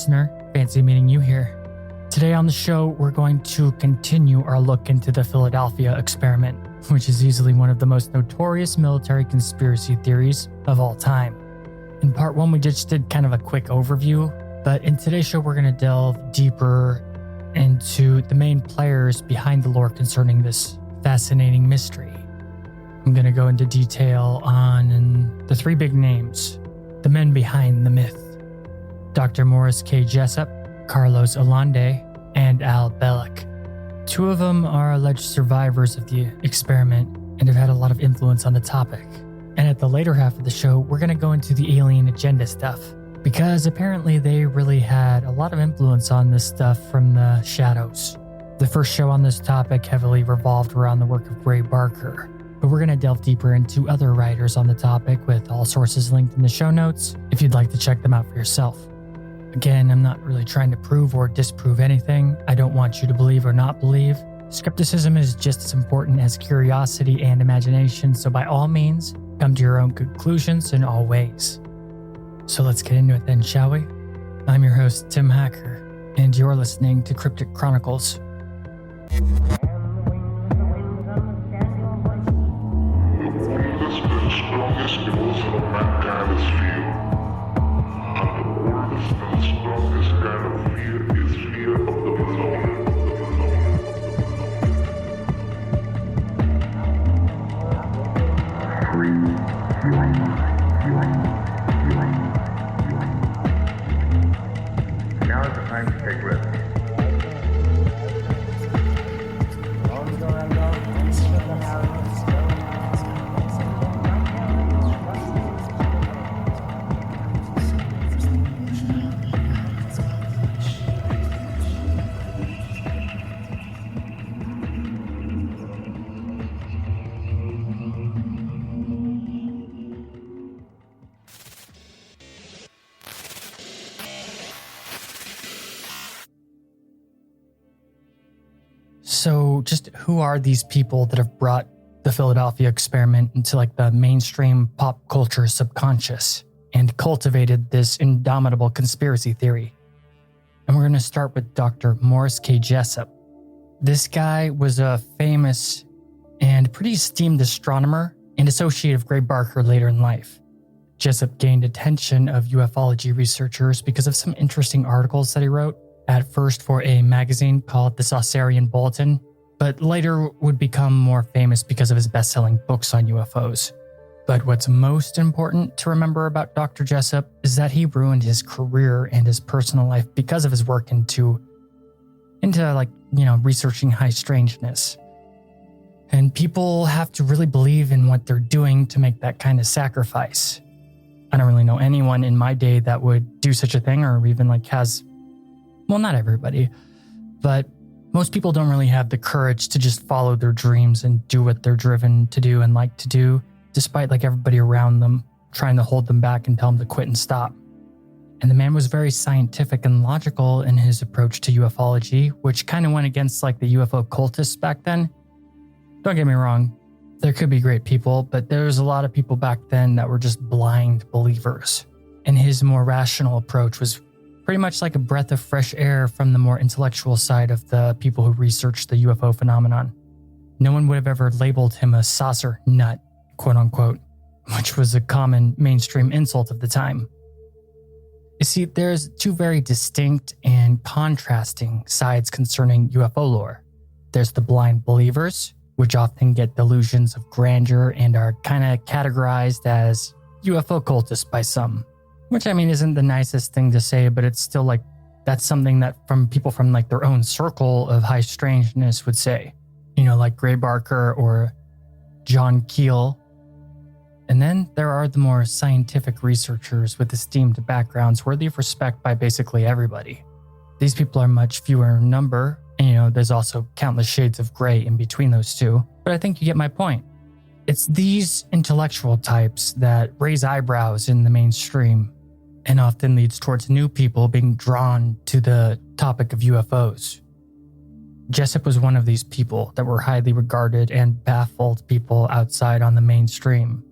listener. Fancy meeting you here. Today on the show, we're going to continue our look into the Philadelphia experiment, which is easily one of the most notorious military conspiracy theories of all time. In part one, we just did kind of a quick overview, but in today's show, we're going to delve deeper into the main players behind the lore concerning this fascinating mystery. I'm going to go into detail on the three big names, the men behind the myth: Dr. Morris K. Jessup, Carlos Allende, and Al Bellick. Two of them are alleged survivors of the experiment and have had a lot of influence on the topic. And at the later half of the show, we're going to go into the alien agenda stuff, because apparently they really had a lot of influence on this stuff from the shadows. The first show on this topic heavily revolved around the work of Ray Barker, but we're going to delve deeper into other writers on the topic with all sources linked in the show notes if you'd like to check them out for yourself. Again, I'm not really trying to prove or disprove anything. I don't want you to believe or not believe. Skepticism is just as important as curiosity and imagination, so by all means, come to your own conclusions in all ways. So let's get into it then, shall we? I'm your host, Tim Hacker, and you're listening to Cryptic Chronicles. Strongest emotion of mankind is fear. And the oldest and strongest kind of fear is fear of the unknown. Now is the time to take risks. So just who are these people that have brought the Philadelphia experiment into the mainstream pop culture subconscious and cultivated this indomitable conspiracy theory? And we're going to start with Dr. Morris K. Jessup. This guy was a famous and pretty esteemed astronomer and associate of Ray Barker later in life. Jessup gained attention of ufology researchers because of some interesting articles that he wrote, at first for a magazine called the Saucerian Bulletin, but later would become more famous because of his best-selling books on UFOs. But what's most important to remember about Dr. Jessup is that he ruined his career and his personal life because of his work into researching high strangeness. And people have to really believe in what they're doing to make that kind of sacrifice. I don't really know anyone in my day that would do such a thing, or even well, not everybody, but most people don't really have the courage to just follow their dreams and do what they're driven to do and like to do, despite everybody around them trying to hold them back and tell them to quit and stop. And the man was very scientific and logical in his approach to ufology, which kind of went against the UFO cultists back then. Don't get me wrong, there could be great people, but there's a lot of people back then that were just blind believers. And his more rational approach was pretty much like a breath of fresh air from the more intellectual side of the people who researched the UFO phenomenon. No one would have ever labeled him a saucer nut, quote unquote, which was a common mainstream insult of the time. You see, there's two very distinct and contrasting sides concerning UFO lore. There's the blind believers, which often get delusions of grandeur and are kind of categorized as UFO cultists by some. Which isn't the nicest thing to say, but it's still that's something that from people from their own circle of high strangeness would say. Like Ray Barker or John Keel. And then there are the more scientific researchers with esteemed backgrounds worthy of respect by basically everybody. These people are much fewer in number, and there's also countless shades of gray in between those two. But I think you get my point. It's these intellectual types that raise eyebrows in the mainstream and often leads towards new people being drawn to the topic of UFOs. Jessup was one of these people that were highly regarded and baffled people outside on the mainstream.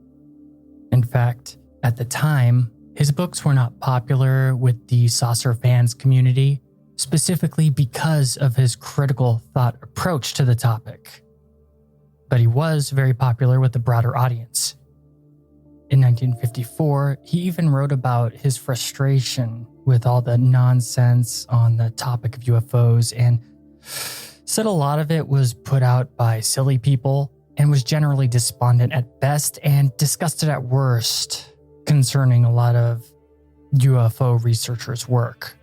In fact, at the time, His books were not popular with the saucer fans community, specifically because of his critical thought approach to the topic. But he was very popular with the broader audience. In 1954, he even wrote about his frustration with all the nonsense on the topic of UFOs and said a lot of it was put out by silly people and was generally despondent at best and disgusted at worst concerning a lot of UFO researchers' work.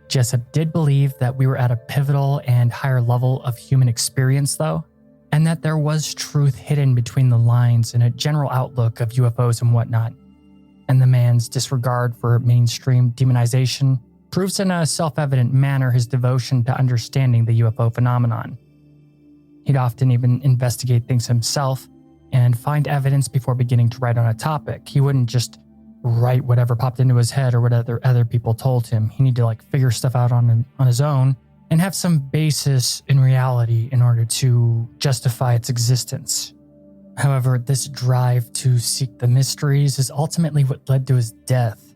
Jessup did believe that we were at a pivotal and higher level of human experience, though, and that there was truth hidden between the lines in a general outlook of UFOs and whatnot. And the man's disregard for mainstream demonization proves in a self-evident manner his devotion to understanding the UFO phenomenon. He'd often even investigate things himself and find evidence before beginning to write on a topic. He wouldn't just write whatever popped into his head or whatever other people told him. He needed to figure stuff out on his own and have some basis in reality in order to justify its existence. However, this drive to seek the mysteries is ultimately what led to his death,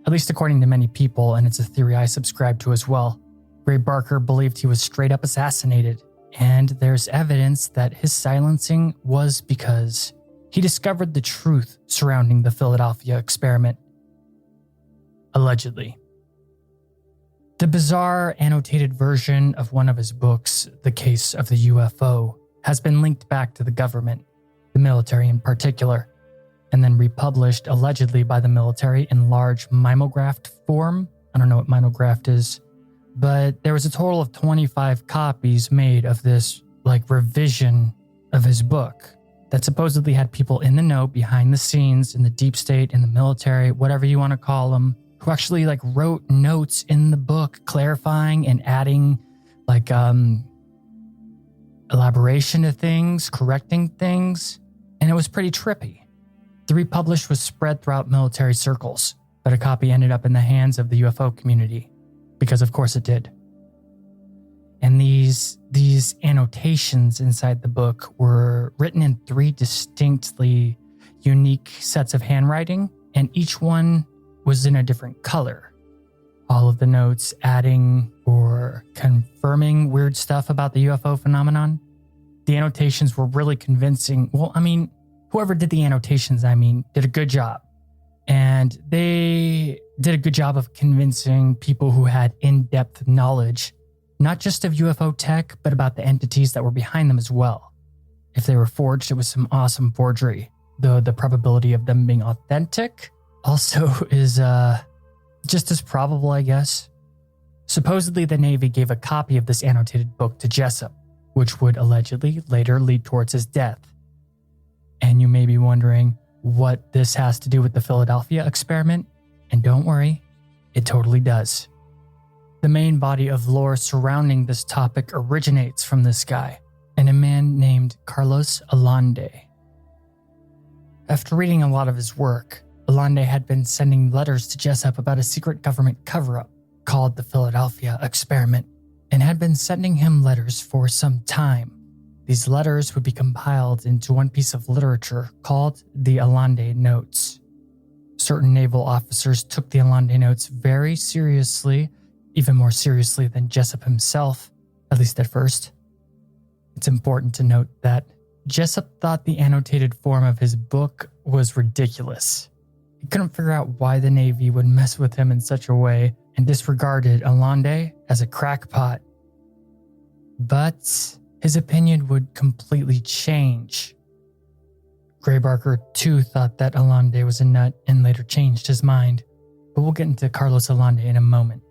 at least according to many people, and it's a theory I subscribe to as well. Ray Barker believed he was straight up assassinated, and there's evidence that his silencing was because he discovered the truth surrounding the Philadelphia experiment. Allegedly. The bizarre annotated version of one of his books, The Case of the UFO, has been linked back to the government, the military in particular, and then republished allegedly by the military in large mimeographed form. I don't know what mimeographed is, but there was a total of 25 copies made of this revision of his book that supposedly had people in the know, behind the scenes, in the deep state, in the military, whatever you want to call them, who actually wrote notes in the book clarifying and adding elaboration to things, correcting things, and it was pretty trippy. The republish was spread throughout military circles, but a copy ended up in the hands of the UFO community, because of course it did. And these annotations inside the book were written in 3 distinctly unique sets of handwriting, and each one was in a different color. All of the notes adding or confirming weird stuff about the UFO phenomenon. The annotations were really convincing. Well, whoever did the annotations, did a good job. And they did a good job of convincing people who had in-depth knowledge, not just of UFO tech, but about the entities that were behind them as well. If they were forged, it was some awesome forgery, though the probability of them being authentic also is just as probable, I guess. Supposedly, the Navy gave a copy of this annotated book to Jessup, which would allegedly later lead towards his death. And you may be wondering what this has to do with the Philadelphia experiment, and don't worry, it totally does. The main body of lore surrounding this topic originates from this guy and a man named Carlos Allende. After reading a lot of his work, Allende had been sending letters to Jessup about a secret government cover-up called the Philadelphia experiment, and had been sending him letters for some time. These letters would be compiled into one piece of literature called the Allende Notes. Certain naval officers took the Allende Notes very seriously, even more seriously than Jessup himself, at least at first. It's important to note that Jessup thought the annotated form of his book was ridiculous. He couldn't figure out why the Navy would mess with him in such a way and disregarded Allende as a crackpot. But his opinion would completely change. Gray Barker, too, thought that Allende was a nut and later changed his mind. But we'll get into Carlos Allende in a moment.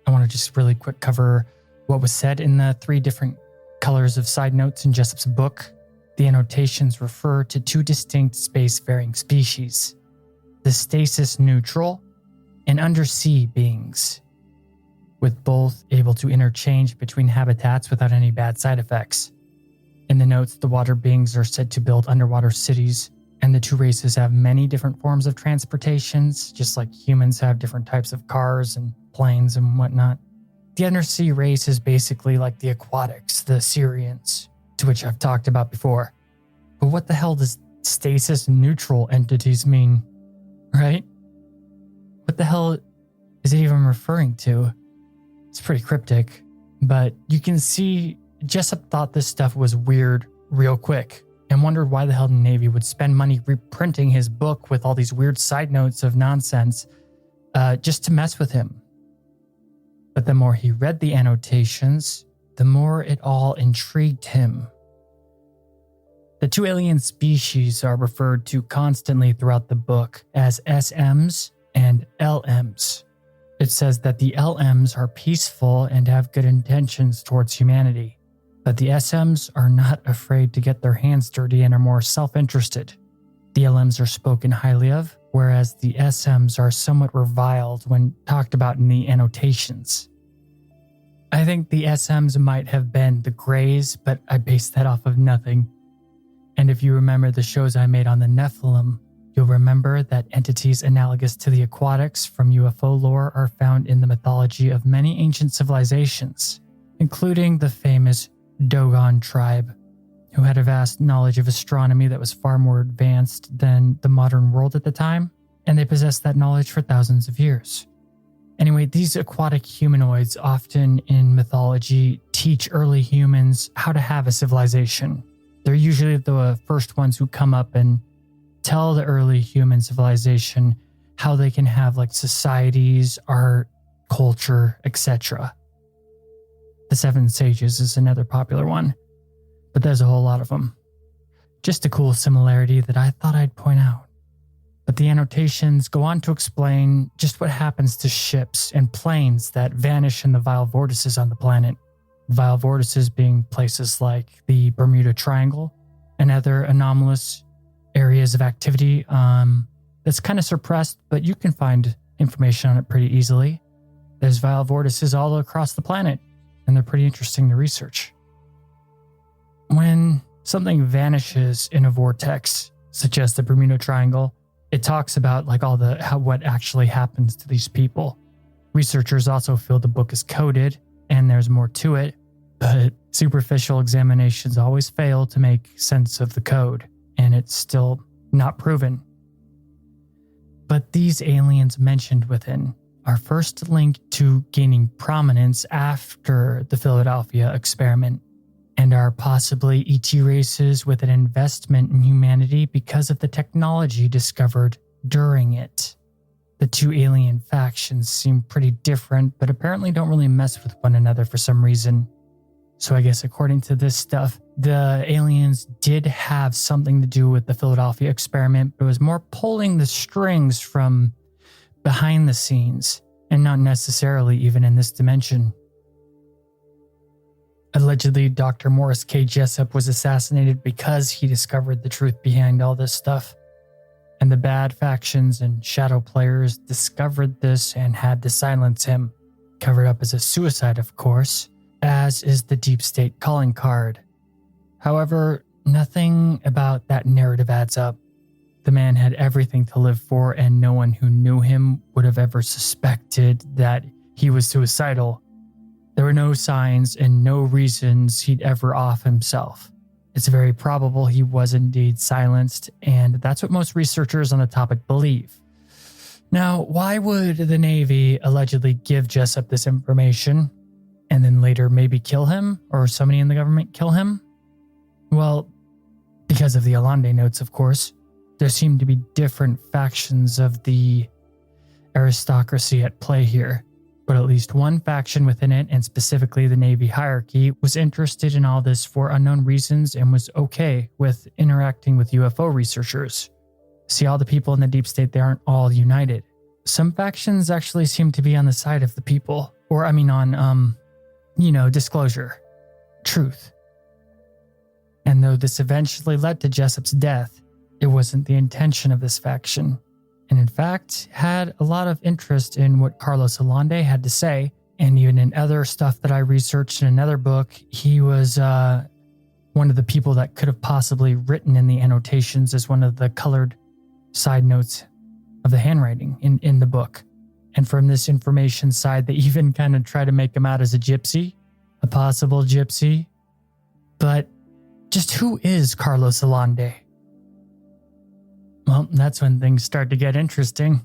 I want to just really quick cover what was said in the 3 different colors of side notes in Jessup's book. The annotations refer to 2 distinct space-faring species, the stasis neutral and undersea beings, with both able to interchange between habitats without any bad side effects. In the notes, the water beings are said to build underwater cities, and the 2 races have many different forms of transportations, just like humans have different types of cars and planes and whatnot. The undersea race is basically like the aquatics, the Syrians, to which I've talked about before. But what the hell does stasis neutral entities mean, right? What the hell is it even referring to? It's pretty cryptic, but you can see Jessup thought this stuff was weird real quick and wondered why the hell the Navy would spend money reprinting his book with all these weird side notes of nonsense just to mess with him. But the more he read the annotations, the more it all intrigued him. The two alien species are referred to constantly throughout the book as SMs and LMs. It says that the LMs are peaceful and have good intentions towards humanity, but the SMs are not afraid to get their hands dirty and are more self-interested. The LMs are spoken highly of, whereas the SMs are somewhat reviled when talked about in the annotations. I think the SMs might have been the Greys, but I based that off of nothing. And if you remember the shows I made on the Nephilim, you'll remember that entities analogous to the aquatics from UFO lore are found in the mythology of many ancient civilizations, including the famous Dogon tribe, who had a vast knowledge of astronomy that was far more advanced than the modern world at the time, and they possessed that knowledge for thousands of years. Anyway, these aquatic humanoids often in mythology teach early humans how to have a civilization. They're usually the first ones who come up and tell the early human civilization how they can have like societies, art, culture, etc. The Seven Sages is another popular one, but there's a whole lot of them. Just a cool similarity that I thought I'd point out. But the annotations go on to explain just what happens to ships and planes that vanish in the vile vortices on the planet. Vile vortices being places like the Bermuda Triangle and other anomalous areas of activity that's kind of suppressed, but you can find information on it pretty easily. There's vile vortices all across the planet, and they're pretty interesting to research. When something vanishes in a vortex, such as the Bermuda Triangle, it talks about like all what actually happens to these people. Researchers also feel the book is coded, and there's more to it, but superficial examinations always fail to make sense of the code, and it's still not proven. But these aliens mentioned within are first linked to gaining prominence after the Philadelphia experiment, and are possibly ET races with an investment in humanity because of the technology discovered during it. The two alien factions seem pretty different, but apparently don't really mess with one another for some reason. So I guess according to this stuff, the aliens did have something to do with the Philadelphia experiment, but it was more pulling the strings from behind the scenes, and not necessarily even in this dimension. Allegedly, Dr. Morris K. Jessup was assassinated because he discovered the truth behind all this stuff. And the bad factions and shadow players discovered this and had to silence him. Covered up as a suicide, of course, as is the deep state calling card. However, nothing about that narrative adds up. The man had everything to live for, and no one who knew him would have ever suspected that he was suicidal. There were no signs and no reasons he'd ever off himself. It's very probable he was indeed silenced, and that's what most researchers on the topic believe. Now, why would the Navy allegedly give Jessup this information and then later maybe kill him, or somebody in the government kill him? Well, because of the Allende notes, of course. There seem to be different factions of the aristocracy at play here, but at least one faction within it, and specifically the Navy hierarchy, was interested in all this for unknown reasons and was okay with interacting with UFO researchers. See, all the people in the deep state, they aren't all united. Some factions actually seem to be on the side of the people, or on, disclosure, truth. And though this eventually led to Jessup's death, it wasn't the intention of this faction, and in fact had a lot of interest in what Carlos Allende had to say, and even in other stuff that I researched in another book, he was one of the people that could have possibly written in the annotations as one of the colored side notes of the handwriting in the book. And from this information side, they even kind of try to make him out as a gypsy, a possible gypsy. But just who is Carlos Allende? Well, that's when things start to get interesting.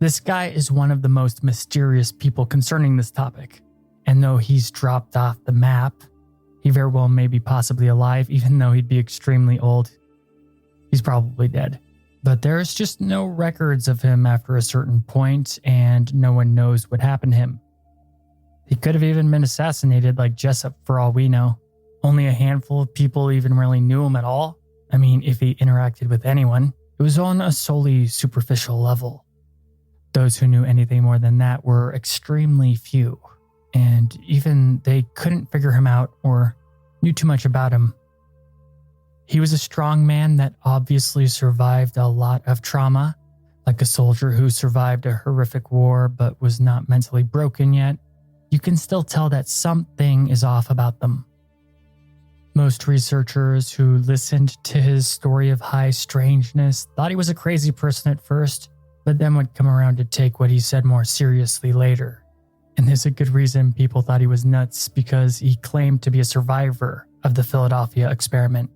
This guy is one of the most mysterious people concerning this topic. And though he's dropped off the map, he very well may be possibly alive, even though he'd be extremely old. He's probably dead. But there's just no records of him after a certain point, and no one knows what happened to him. He could have even been assassinated like Jessup for all we know. Only a handful of people even really knew him at all. I mean, if he interacted with anyone, it was on a solely superficial level. Those who knew anything more than that were extremely few, and even they couldn't figure him out or knew too much about him. He was a strong man that obviously survived a lot of trauma, like a soldier who survived a horrific war but was not mentally broken yet. You can still tell that something is off about them. Most researchers who listened to his story of high strangeness thought he was a crazy person at first, but then would come around to take what he said more seriously later. And there's a good reason people thought he was nuts, because he claimed to be a survivor of the Philadelphia experiment.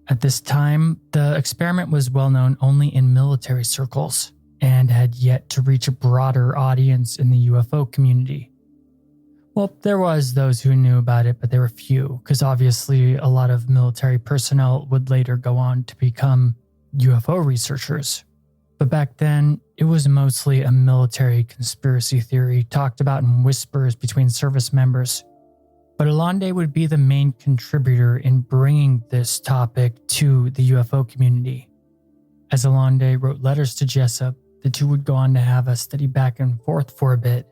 At this time, the experiment was well known only in military circles and had yet to reach a broader audience in the UFO community. Well, there was those who knew about it, but they were few, because obviously a lot of military personnel would later go on to become UFO researchers. But back then, it was mostly a military conspiracy theory talked about in whispers between service members. But Allende would be the main contributor in bringing this topic to the UFO community. As Allende wrote letters to Jessup, the two would go on to have a steady back and forth for a bit.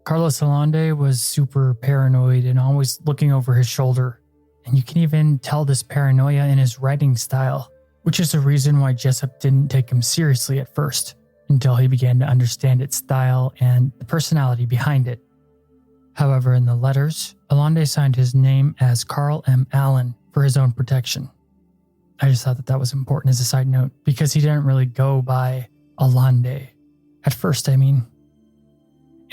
Carlos Allende was super paranoid and always looking over his shoulder, and you can even tell this paranoia in his writing style, which is the reason why Jessup didn't take him seriously at first, until he began to understand its style and the personality behind it. However, in the letters, Allende signed his name as Carl M. Allen for his own protection. I just thought that was important as a side note, because he didn't really go by Allende. At first, I mean.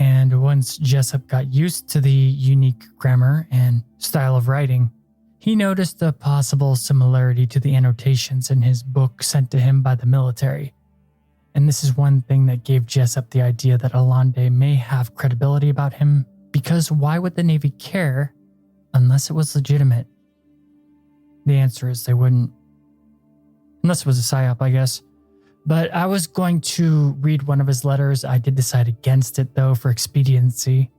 And once Jessup got used to the unique grammar and style of writing, he noticed a possible similarity to the annotations in his book sent to him by the military. And this is one thing that gave Jessup the idea that Allende may have credibility about him, because why would the Navy care unless it was legitimate? The answer is they wouldn't. Unless it was a psyop, I guess. But I was going to read one of his letters. I did decide against it, though, for expediency.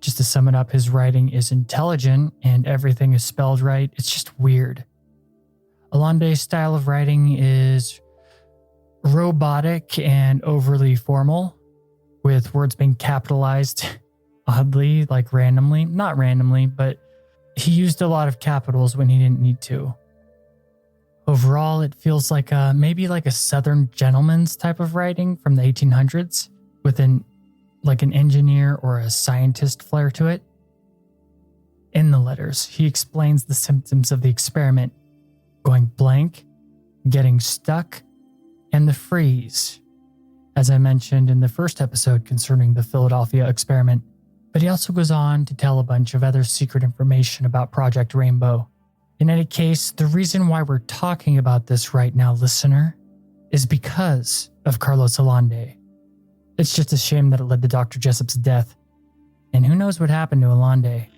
Just to sum it up, his writing is intelligent and everything is spelled right. It's just weird. Allende's style of writing is robotic and overly formal, with words being capitalized oddly, like randomly. Not randomly, but he used a lot of capitals when he didn't need to. Overall, it feels like maybe like a Southern gentleman's type of writing from the 1800s, with an engineer or a scientist flair to it. In the letters, he explains the symptoms of the experiment: going blank, getting stuck, and the freeze, as I mentioned in the first episode concerning the Philadelphia experiment. But he also goes on to tell a bunch of other secret information about Project Rainbow. In any case, the reason why we're talking about this right now, listener, is because of Carlos Allende. It's just a shame that it led to Dr. Jessup's death. And who knows what happened to Allende.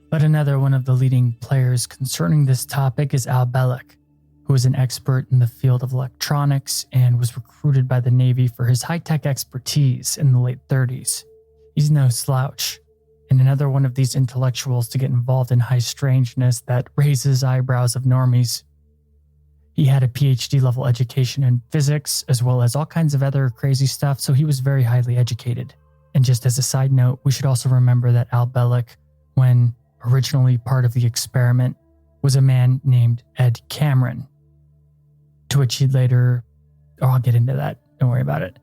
But another one of the leading players concerning this topic is Al Bellick, who is an expert in the field of electronics and was recruited by the Navy for his high-tech expertise in the late 30s. He's no slouch, and another one of these intellectuals to get involved in high strangeness that raises eyebrows of normies. He had a PhD-level education in physics, as well as all kinds of other crazy stuff, so he was very highly educated. And just as a side note, we should also remember that Al Bellick, when originally part of the experiment, was a man named Ed Cameron, to which he later, I'll get into that, don't worry about it.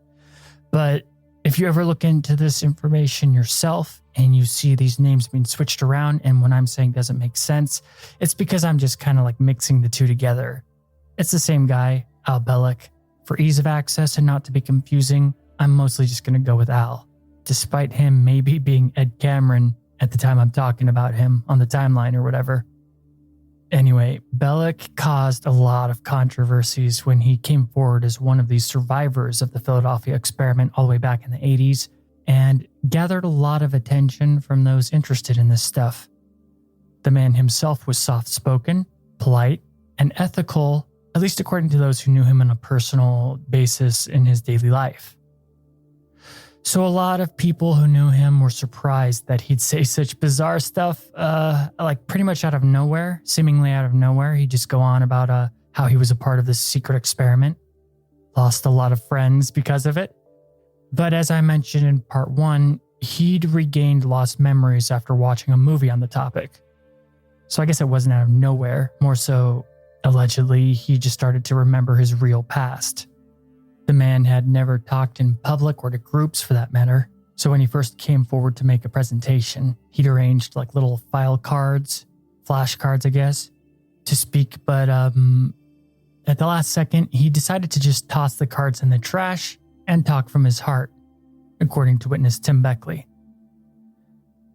But if you ever look into this information yourself and you see these names being switched around, and what I'm saying doesn't make sense, it's because I'm just kind of like mixing the two together. It's the same guy, Al Bellick. For ease of access and not to be confusing, I'm mostly just going to go with Al, despite him maybe being Ed Cameron at the time I'm talking about him on the timeline or whatever. Anyway, Bellick caused a lot of controversies when he came forward as one of these survivors of the Philadelphia experiment all the way back in the 80s and gathered a lot of attention from those interested in this stuff. The man himself was soft-spoken, polite, and ethical, at least according to those who knew him on a personal basis in his daily life. So a lot of people who knew him were surprised that he'd say such bizarre stuff, like pretty much out of nowhere, seemingly out of nowhere. He'd just go on about how he was a part of this secret experiment. Lost a lot of friends because of it. But as I mentioned in part 1, he'd regained lost memories after watching a movie on the topic. So I guess it wasn't out of nowhere. More so, allegedly, he just started to remember his real past. The man had never talked in public or to groups for that matter, so when he first came forward to make a presentation, he'd arranged like little file cards, flashcards I guess, to speak, but at the last second, he decided to just toss the cards in the trash and talk from his heart, according to witness Tim Beckley.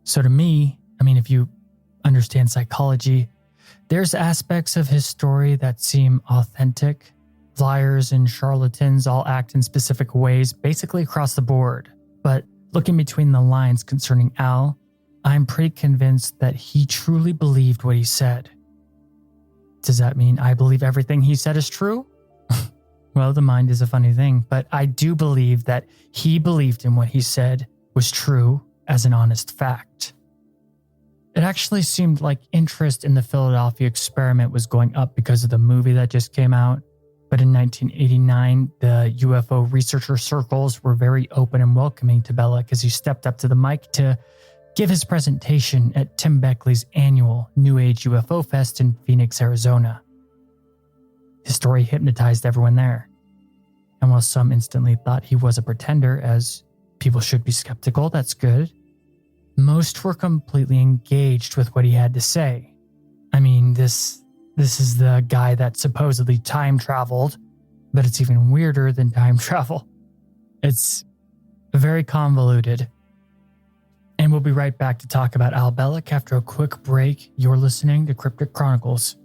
So to me, if you understand psychology, there's aspects of his story that seem authentic. Liars and charlatans all act in specific ways, basically across the board. But looking between the lines concerning Al, I'm pretty convinced that he truly believed what he said. Does that mean I believe everything he said is true? Well, the mind is a funny thing, but I do believe that he believed in what he said was true as an honest fact. It actually seemed like interest in the Philadelphia experiment was going up because of the movie that just came out. But in 1989, the UFO researcher circles were very open and welcoming to Bellick as he stepped up to the mic to give his presentation at Tim Beckley's annual New Age UFO Fest in Phoenix, Arizona. His story hypnotized everyone there. And while some instantly thought he was a pretender, as people should be skeptical, that's good, most were completely engaged with what he had to say. This is the guy that supposedly time traveled, but it's even weirder than time travel. It's very convoluted. And we'll be right back to talk about Al Bellick after a quick break. You're listening to Cryptic Chronicles.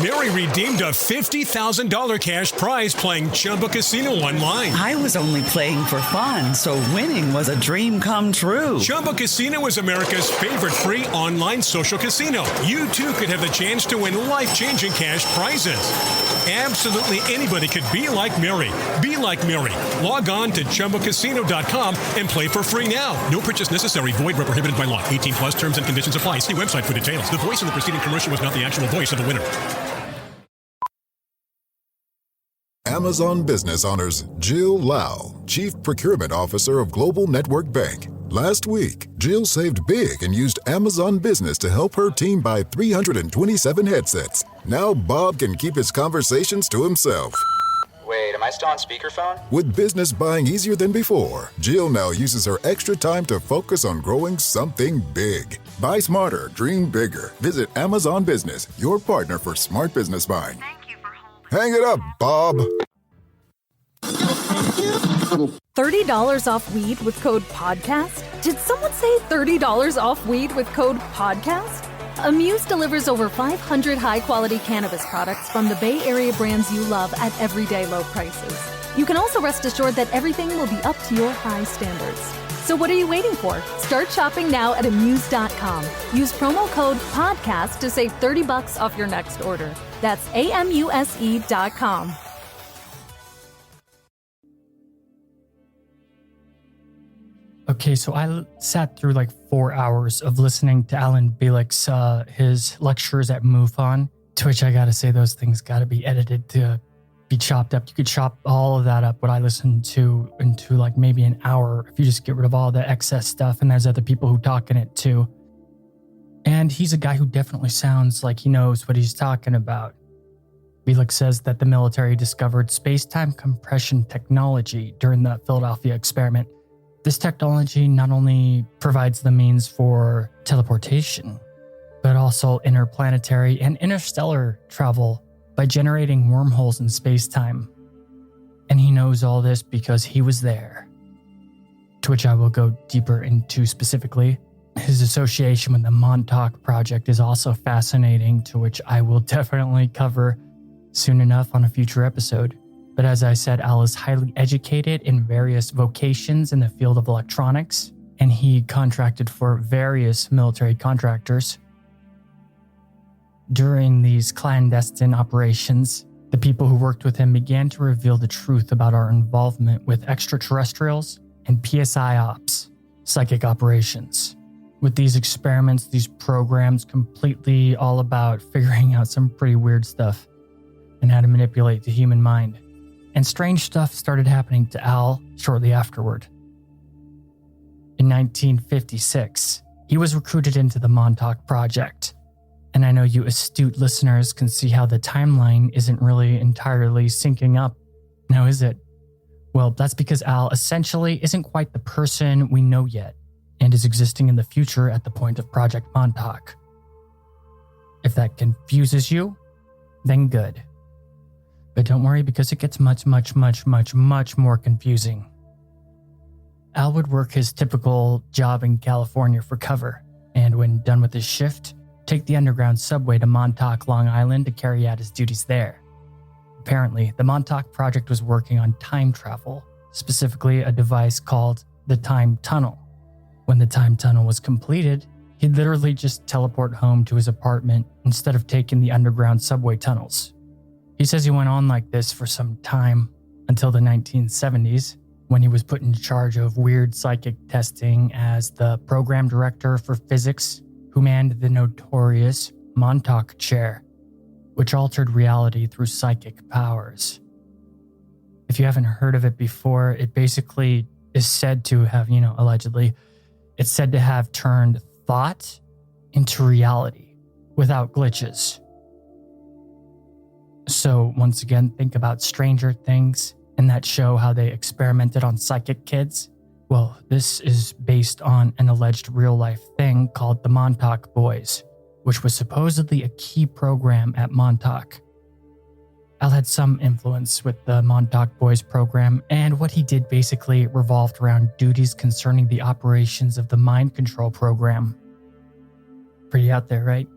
Mary redeemed a $50,000 cash prize playing Chumba Casino online. I was only playing for fun, so winning was a dream come true. Chumba Casino is America's favorite free online social casino. You too could have the chance to win life-changing cash prizes. Absolutely anybody could be like Mary. Be like Mary. Log on to ChumbaCasino.com and play for free now. No purchase necessary. Void where prohibited by law. 18 plus terms and conditions apply. See website for details. The voice in the preceding commercial was not the actual voice of the winner. Amazon Business honors Jill Lau, Chief Procurement Officer of Global Network Bank. Last week, Jill saved big and used Amazon Business to help her team buy 327 headsets. Now Bob can keep his conversations to himself. Wait, am I still on speakerphone? With business buying easier than before, Jill now uses her extra time to focus on growing something big. Buy smarter, dream bigger. Visit Amazon Business, your partner for smart business buying. Thank you for holding. Hang it up, Bob. $30 off weed with code PODCAST? Did someone say $30 off weed with code PODCAST? Amuse delivers over 500 high-quality cannabis products from the Bay Area brands you love at everyday low prices. You can also rest assured that everything will be up to your high standards. So what are you waiting for? Start shopping now at Amuse.com. Use promo code PODCAST to save $30 off your next order. That's AMUSE.com. Okay, so I sat through like 4 hours of listening to Alan Bellick's his lectures at MUFON, to which I gotta say those things gotta be edited to be chopped up. You could chop all of that up, what I listened to, into like maybe an hour if you just get rid of all the excess stuff, and there's other people who talk in it too. And he's a guy who definitely sounds like he knows what he's talking about. Bellick says that the military discovered space-time compression technology during the Philadelphia experiment. This technology not only provides the means for teleportation, but also interplanetary and interstellar travel by generating wormholes in space-time. And he knows all this because he was there. To which I will go deeper into specifically. His association with the Montauk Project is also fascinating, to which I will definitely cover soon enough on a future episode. But as I said, Al is highly educated in various vocations in the field of electronics, and he contracted for various military contractors. During these clandestine operations, the people who worked with him began to reveal the truth about our involvement with extraterrestrials and PSI ops, psychic operations. With these experiments, these programs, completely all about figuring out some pretty weird stuff and how to manipulate the human mind. And strange stuff started happening to Al shortly afterward. In 1956, he was recruited into the Montauk Project. And I know you astute listeners can see how the timeline isn't really entirely syncing up. Now, is it? Well, that's because Al essentially isn't quite the person we know yet, and is existing in the future at the point of Project Montauk. If that confuses you, then good. But don't worry, because it gets much more confusing. Al would work his typical job in California for cover, and when done with his shift, take the underground subway to Montauk, Long Island to carry out his duties there. Apparently, the Montauk Project was working on time travel, specifically a device called the Time Tunnel. When the Time Tunnel was completed, he'd literally just teleport home to his apartment instead of taking the underground subway tunnels. He says he went on like this for some time, until the 1970s, when he was put in charge of weird psychic testing as the program director for physics, who manned the notorious Montauk chair, which altered reality through psychic powers. If you haven't heard of it before, it basically is said to have, allegedly, it's said to have turned thought into reality without glitches. So once again, think about Stranger Things and that show, how they experimented on psychic kids. Well, this is based on an alleged real-life thing called the Montauk Boys, which was supposedly a key program at Montauk. Al had some influence with the Montauk Boys program, and what he did basically revolved around duties concerning the operations of the mind control program. Pretty out there, right?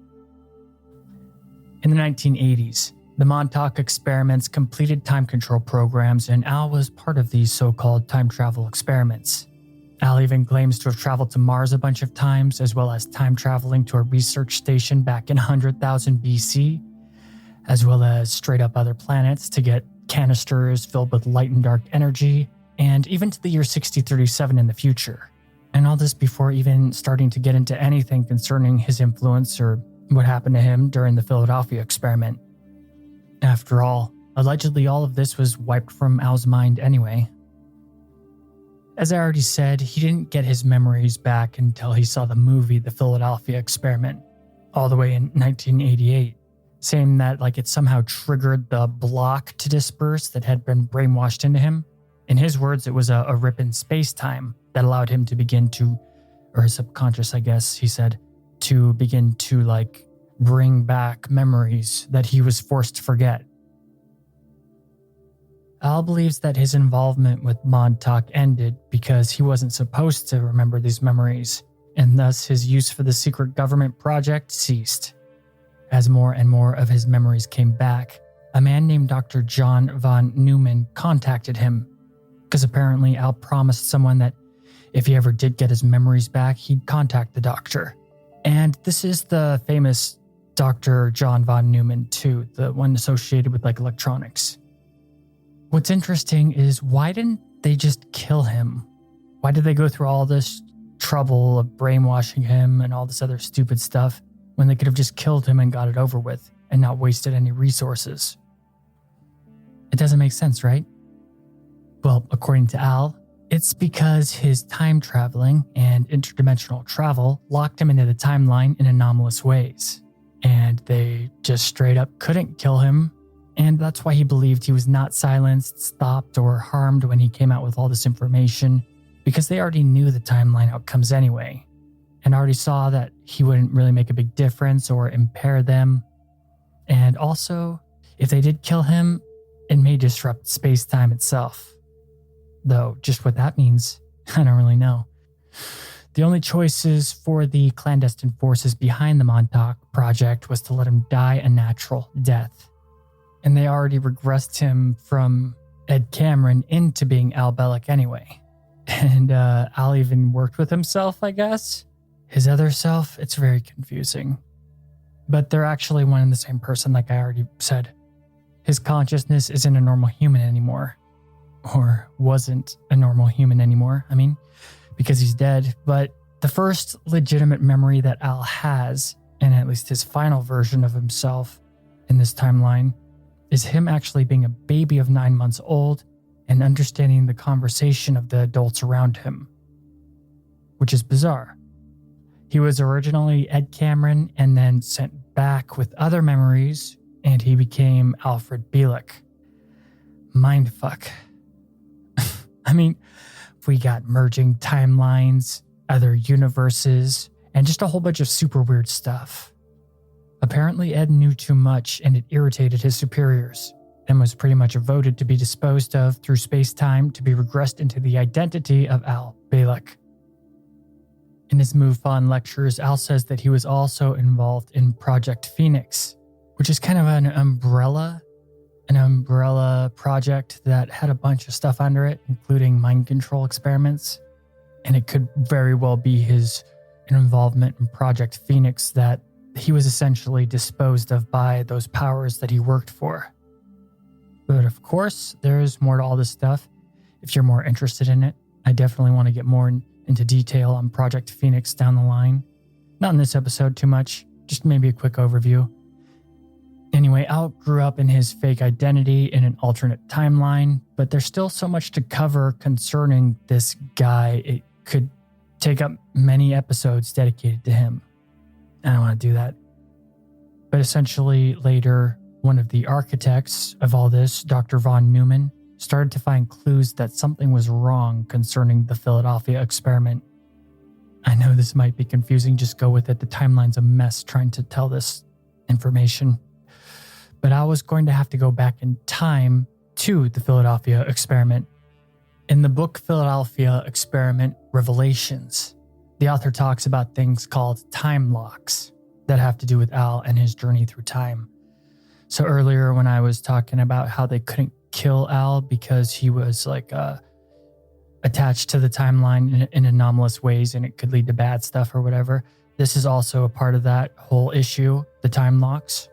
In the 1980s, the Montauk experiments completed time control programs, and Al was part of these so-called time travel experiments. Al even claims to have traveled to Mars a bunch of times, as well as time traveling to a research station back in 100,000 BC, as well as straight up other planets to get canisters filled with light and dark energy, and even to the year 6037 in the future. And all this before even starting to get into anything concerning his influence or what happened to him during the Philadelphia experiment. After all, allegedly all of this was wiped from Al's mind anyway. As I already said, he didn't get his memories back until he saw the movie The Philadelphia Experiment, all the way in 1988, saying that it somehow triggered the block to disperse that had been brainwashed into him. In his words, it was a rip in space-time that allowed him to begin to, or his subconscious, I guess, he said, to begin to bring back memories that he was forced to forget. Al believes that his involvement with Montauk ended because he wasn't supposed to remember these memories, and thus his use for the secret government project ceased. As more and more of his memories came back, a man named Dr. John von Neumann contacted him, because apparently Al promised someone that if he ever did get his memories back, he'd contact the doctor. And this is the famous Dr. John von Neumann too, the one associated with electronics. What's interesting is, why didn't they just kill him? Why did they go through all this trouble of brainwashing him and all this other stupid stuff when they could have just killed him and got it over with and not wasted any resources? It doesn't make sense, right? Well, according to Al, it's because his time traveling and interdimensional travel locked him into the timeline in anomalous ways. And they just straight up couldn't kill him. And that's why he believed he was not silenced, stopped, or harmed when he came out with all this information, because they already knew the timeline outcomes anyway, and already saw that he wouldn't really make a big difference or impair them. And also, if they did kill him, it may disrupt space-time itself. Though, just what that means, I don't really know. The only choices for the clandestine forces behind the Montauk Project was to let him die a natural death. And they already regressed him from Ed Cameron into being Al Bellick anyway. And Al even worked with himself, I guess. His other self, it's very confusing. But they're actually one and the same person, like I already said. His consciousness isn't a normal human anymore. Or wasn't a normal human anymore, I mean, because he's dead. But the first legitimate memory that Al has, and at least his final version of himself in this timeline, is him actually being a baby of 9 months old and understanding the conversation of the adults around him, which is bizarre. He was originally Ed Cameron and then sent back with other memories, and he became Alfred Bielek. Mindfuck. I mean, we got merging timelines, other universes, and just a whole bunch of super weird stuff. Apparently, Ed knew too much and it irritated his superiors and was pretty much voted to be disposed of through space-time to be regressed into the identity of Al Bielek. In his MUFON lectures, Al says that he was also involved in Project Phoenix, which is kind of an umbrella project that had a bunch of stuff under it, including mind control experiments. And it could very well be his involvement in Project Phoenix that he was essentially disposed of by those powers that he worked for. But of course, there's more to all this stuff. If you're more interested in it, I definitely want to get more into detail on Project Phoenix down the line. Not in this episode too much, just maybe a quick overview. Anyway, Al grew up in his fake identity in an alternate timeline, but there's still so much to cover concerning this guy. It could take up many episodes dedicated to him. I don't want to do that. But essentially, later, one of the architects of all this, Dr. von Neumann, started to find clues that something was wrong concerning the Philadelphia experiment. I know this might be confusing, just go with it. The timeline's a mess trying to tell this information. But I was going to have to go back in time to the Philadelphia experiment. In the book Philadelphia Experiment Revelations, the author talks about things called time locks that have to do with Al and his journey through time. So earlier when I was talking about how they couldn't kill Al because he was attached to the timeline in anomalous ways and it could lead to bad stuff or whatever, this is also a part of that whole issue, the time locks.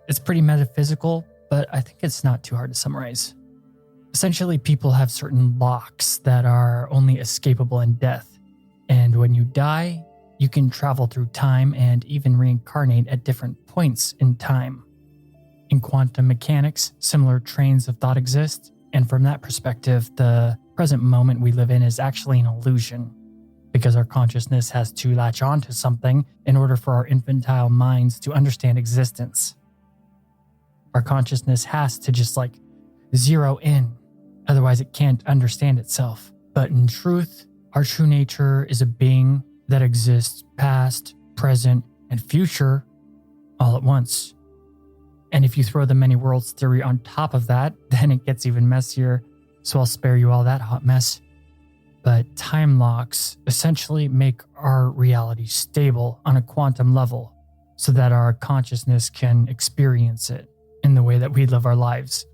It's pretty metaphysical, but I think it's not too hard to summarize. Essentially, people have certain locks that are only escapable in death. And when you die, you can travel through time and even reincarnate at different points in time. In quantum mechanics, similar trains of thought exist, and from that perspective, the present moment we live in is actually an illusion, because our consciousness has to latch onto something in order for our infantile minds to understand existence. Our consciousness has to just zero in, otherwise it can't understand itself. But in truth, our true nature is a being that exists past, present, and future all at once. And if you throw the many worlds theory on top of that, then it gets even messier, so I'll spare you all that hot mess. But time locks essentially make our reality stable on a quantum level so that our consciousness can experience it in the way that we live our lives.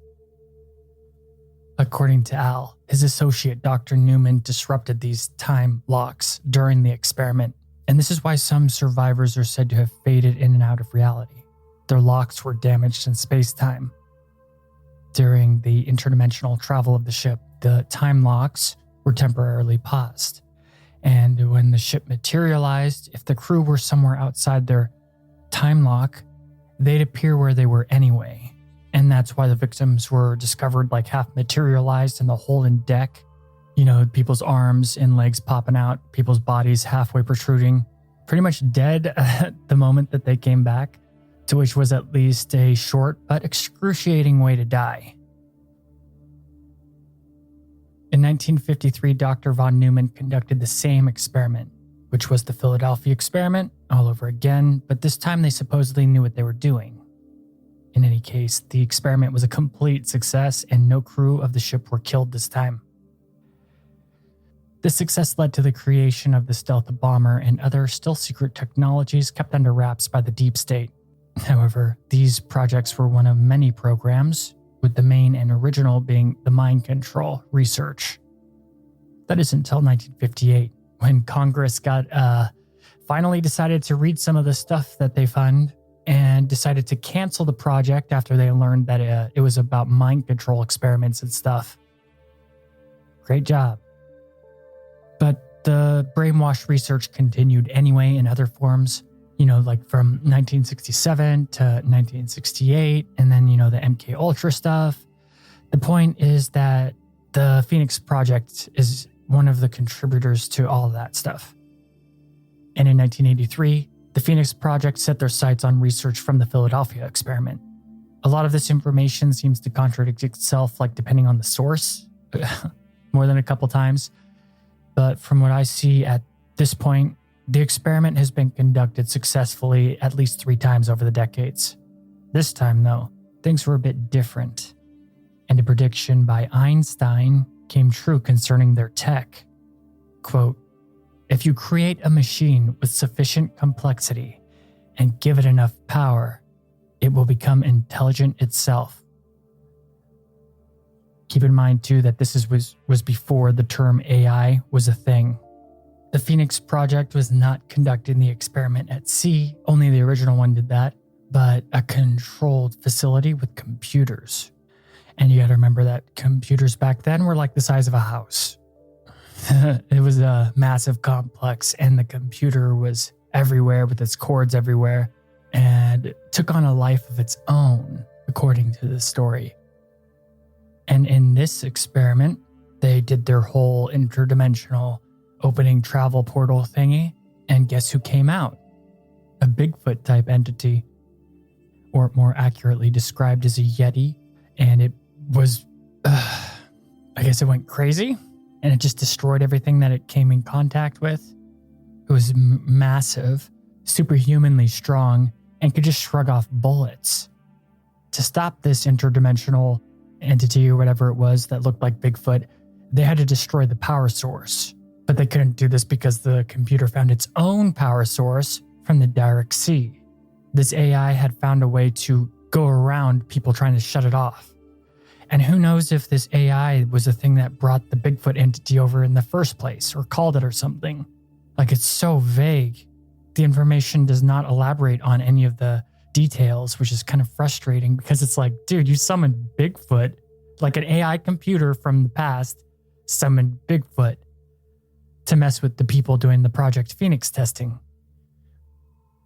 According to Al, his associate Dr. Neumann disrupted these time locks during the experiment, and this is why some survivors are said to have faded in and out of reality. Their locks were damaged in space-time. During the interdimensional travel of the ship, the time locks were temporarily paused, and when the ship materialized, if the crew were somewhere outside their time lock, they'd appear where they were anyway. And that's why the victims were discovered half materialized in the hole in deck. You know, people's arms and legs popping out, people's bodies halfway protruding, pretty much dead at the moment that they came back, to which was at least a short but excruciating way to die. In 1953, Dr. von Neumann conducted the same experiment, which was the Philadelphia experiment all over again, but this time they supposedly knew what they were doing. In any case, the experiment was a complete success and no crew of the ship were killed this time. This success led to the creation of the stealth bomber and other still secret technologies kept under wraps by the deep state. However, these projects were one of many programs, with the main and original being the mind control research. That is until 1958, when Congress finally decided to read some of the stuff that they fund and decided to cancel the project after they learned that it was about mind control experiments and stuff. Great job. But the brainwash research continued anyway in other forms, like from 1967 to 1968, and then, the MK Ultra stuff. The point is that the Phoenix Project is one of the contributors to all of that stuff. And in 1983, the Phoenix Project set their sights on research from the Philadelphia experiment. A lot of this information seems to contradict itself, depending on the source, more than a couple times. But from what I see at this point, the experiment has been conducted successfully at least 3 times over the decades. This time, though, things were a bit different. And a prediction by Einstein came true concerning their tech. Quote, "If you create a machine with sufficient complexity and give it enough power, it will become intelligent itself." Keep in mind, too, that this was before the term AI was a thing. The Phoenix Project was not conducting the experiment at sea, only the original one did that, but a controlled facility with computers. And you gotta remember that computers back then were like the size of a house. It was a massive complex, and the computer was everywhere with its cords everywhere, and took on a life of its own, according to the story. And in this experiment, they did their whole interdimensional opening travel portal thingy, and guess who came out? A Bigfoot type entity, or more accurately described as a Yeti, and it was, I guess it went crazy, and it just destroyed everything that it came in contact with. It was massive, superhumanly strong, and could just shrug off bullets. To stop this interdimensional entity or whatever it was that looked like Bigfoot, they had to destroy the power source. But they couldn't do this because the computer found its own power source from the direct sea. This AI had found a way to go around people trying to shut it off. And who knows if this AI was the thing that brought the Bigfoot entity over in the first place, or called it or something. It's so vague. The information does not elaborate on any of the details, which is kind of frustrating because it's like, dude, you summoned Bigfoot, an AI computer from the past summoned Bigfoot to mess with the people doing the Project Phoenix testing.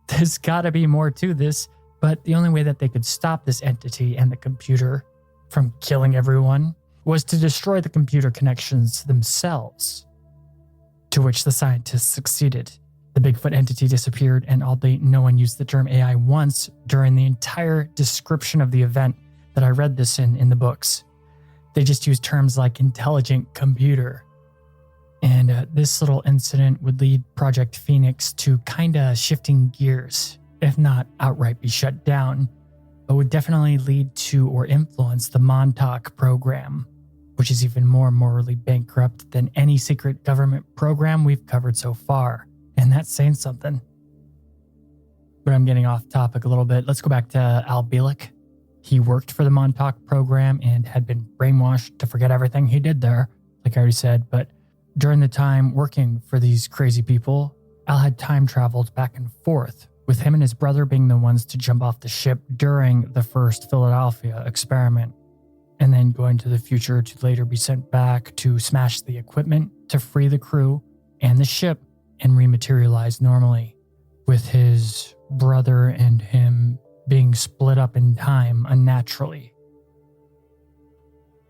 There's gotta be more to this, but the only way that they could stop this entity and the computer from killing everyone was to destroy the computer connections themselves, to which the scientists succeeded. The Bigfoot entity disappeared, and although no one used the term AI once during the entire description of the event that I read this in the books, they just used terms like intelligent computer. And this little incident would lead Project Phoenix to kinda shifting gears, if not outright be shut down, but would definitely lead to or influence the Montauk program, which is even more morally bankrupt than any secret government program we've covered so far. And that's saying something. But I'm getting off topic a little bit. Let's go back to Al Bielek. He worked for the Montauk program and had been brainwashed to forget everything he did there, like I already said. But during the time working for these crazy people, Al had time traveled back and forth, with him and his brother being the ones to jump off the ship during the first Philadelphia experiment, and then going to the future to later be sent back to smash the equipment to free the crew and the ship and rematerialize normally, with his brother and him being split up in time unnaturally.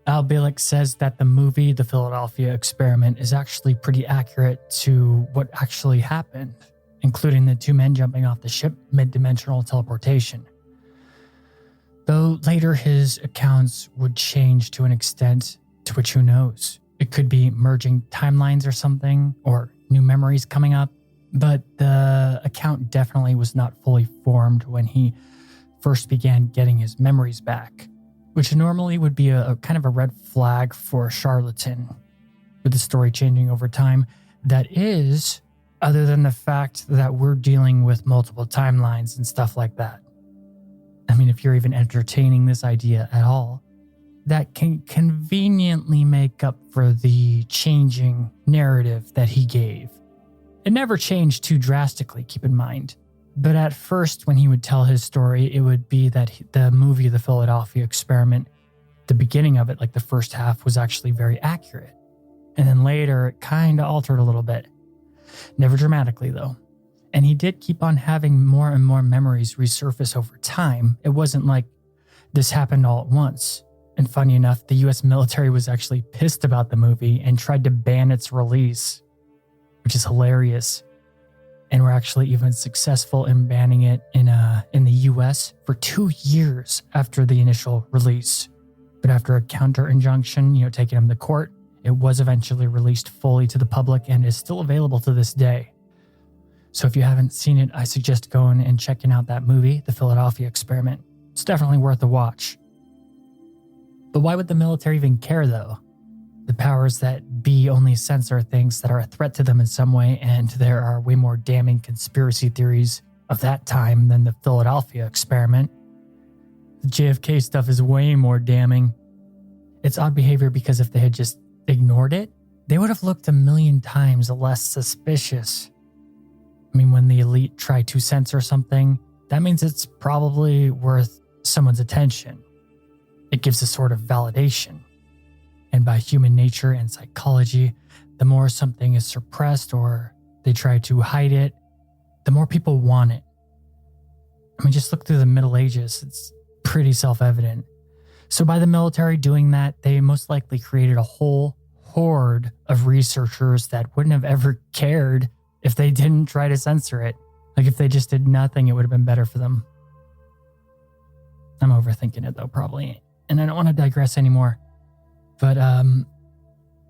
Al Bielek says that the movie The Philadelphia Experiment is actually pretty accurate to what actually happened, including the 2 men jumping off the ship mid-dimensional teleportation. Though later his accounts would change to an extent to which who knows. It could be merging timelines or something, or new memories coming up, but the account definitely was not fully formed when he first began getting his memories back, which normally would be a kind of a red flag for a charlatan. with the story changing over time, that is, other than the fact that we're dealing with multiple timelines and stuff like that. I mean, if you're even entertaining this idea at all, that can conveniently make up for the changing narrative that he gave. It never changed too drastically, keep in mind. But at first, when he would tell his story, it would be that the movie, The Philadelphia Experiment, the beginning of it, like the first half, was actually very accurate. And then later, it kind of altered a little bit. Never dramatically, though. And he did keep on having more and more memories resurface over time. It wasn't like this happened all at once. And funny enough, the US military was actually pissed about the movie and tried to ban its release, which is hilarious. And we're actually even successful in banning it in the US for 2 years after the initial release. But after a counter injunction, taking him to court, it was eventually released fully to the public and is still available to this day. So if you haven't seen it, I suggest going and checking out that movie, The Philadelphia Experiment. It's definitely worth a watch. But why would the military even care, though? The powers that be only censor things that are a threat to them in some way, and there are way more damning conspiracy theories of that time than the Philadelphia Experiment. The JFK stuff is way more damning. It's odd behavior because if they had just ignored it, they would have looked a million times less suspicious. I mean, when the elite try to censor something, that means it's probably worth someone's attention. It gives a sort of validation. And by human nature and psychology, the more something is suppressed or they try to hide it, the more people want it. I mean, just look through the Middle Ages. It's pretty self-evident. So by the military doing that, they most likely created a whole horde of researchers that wouldn't have ever cared if they didn't try to censor it. Like if they just did nothing, it would have been better for them. I'm overthinking it though, probably. And I don't want to digress anymore. But,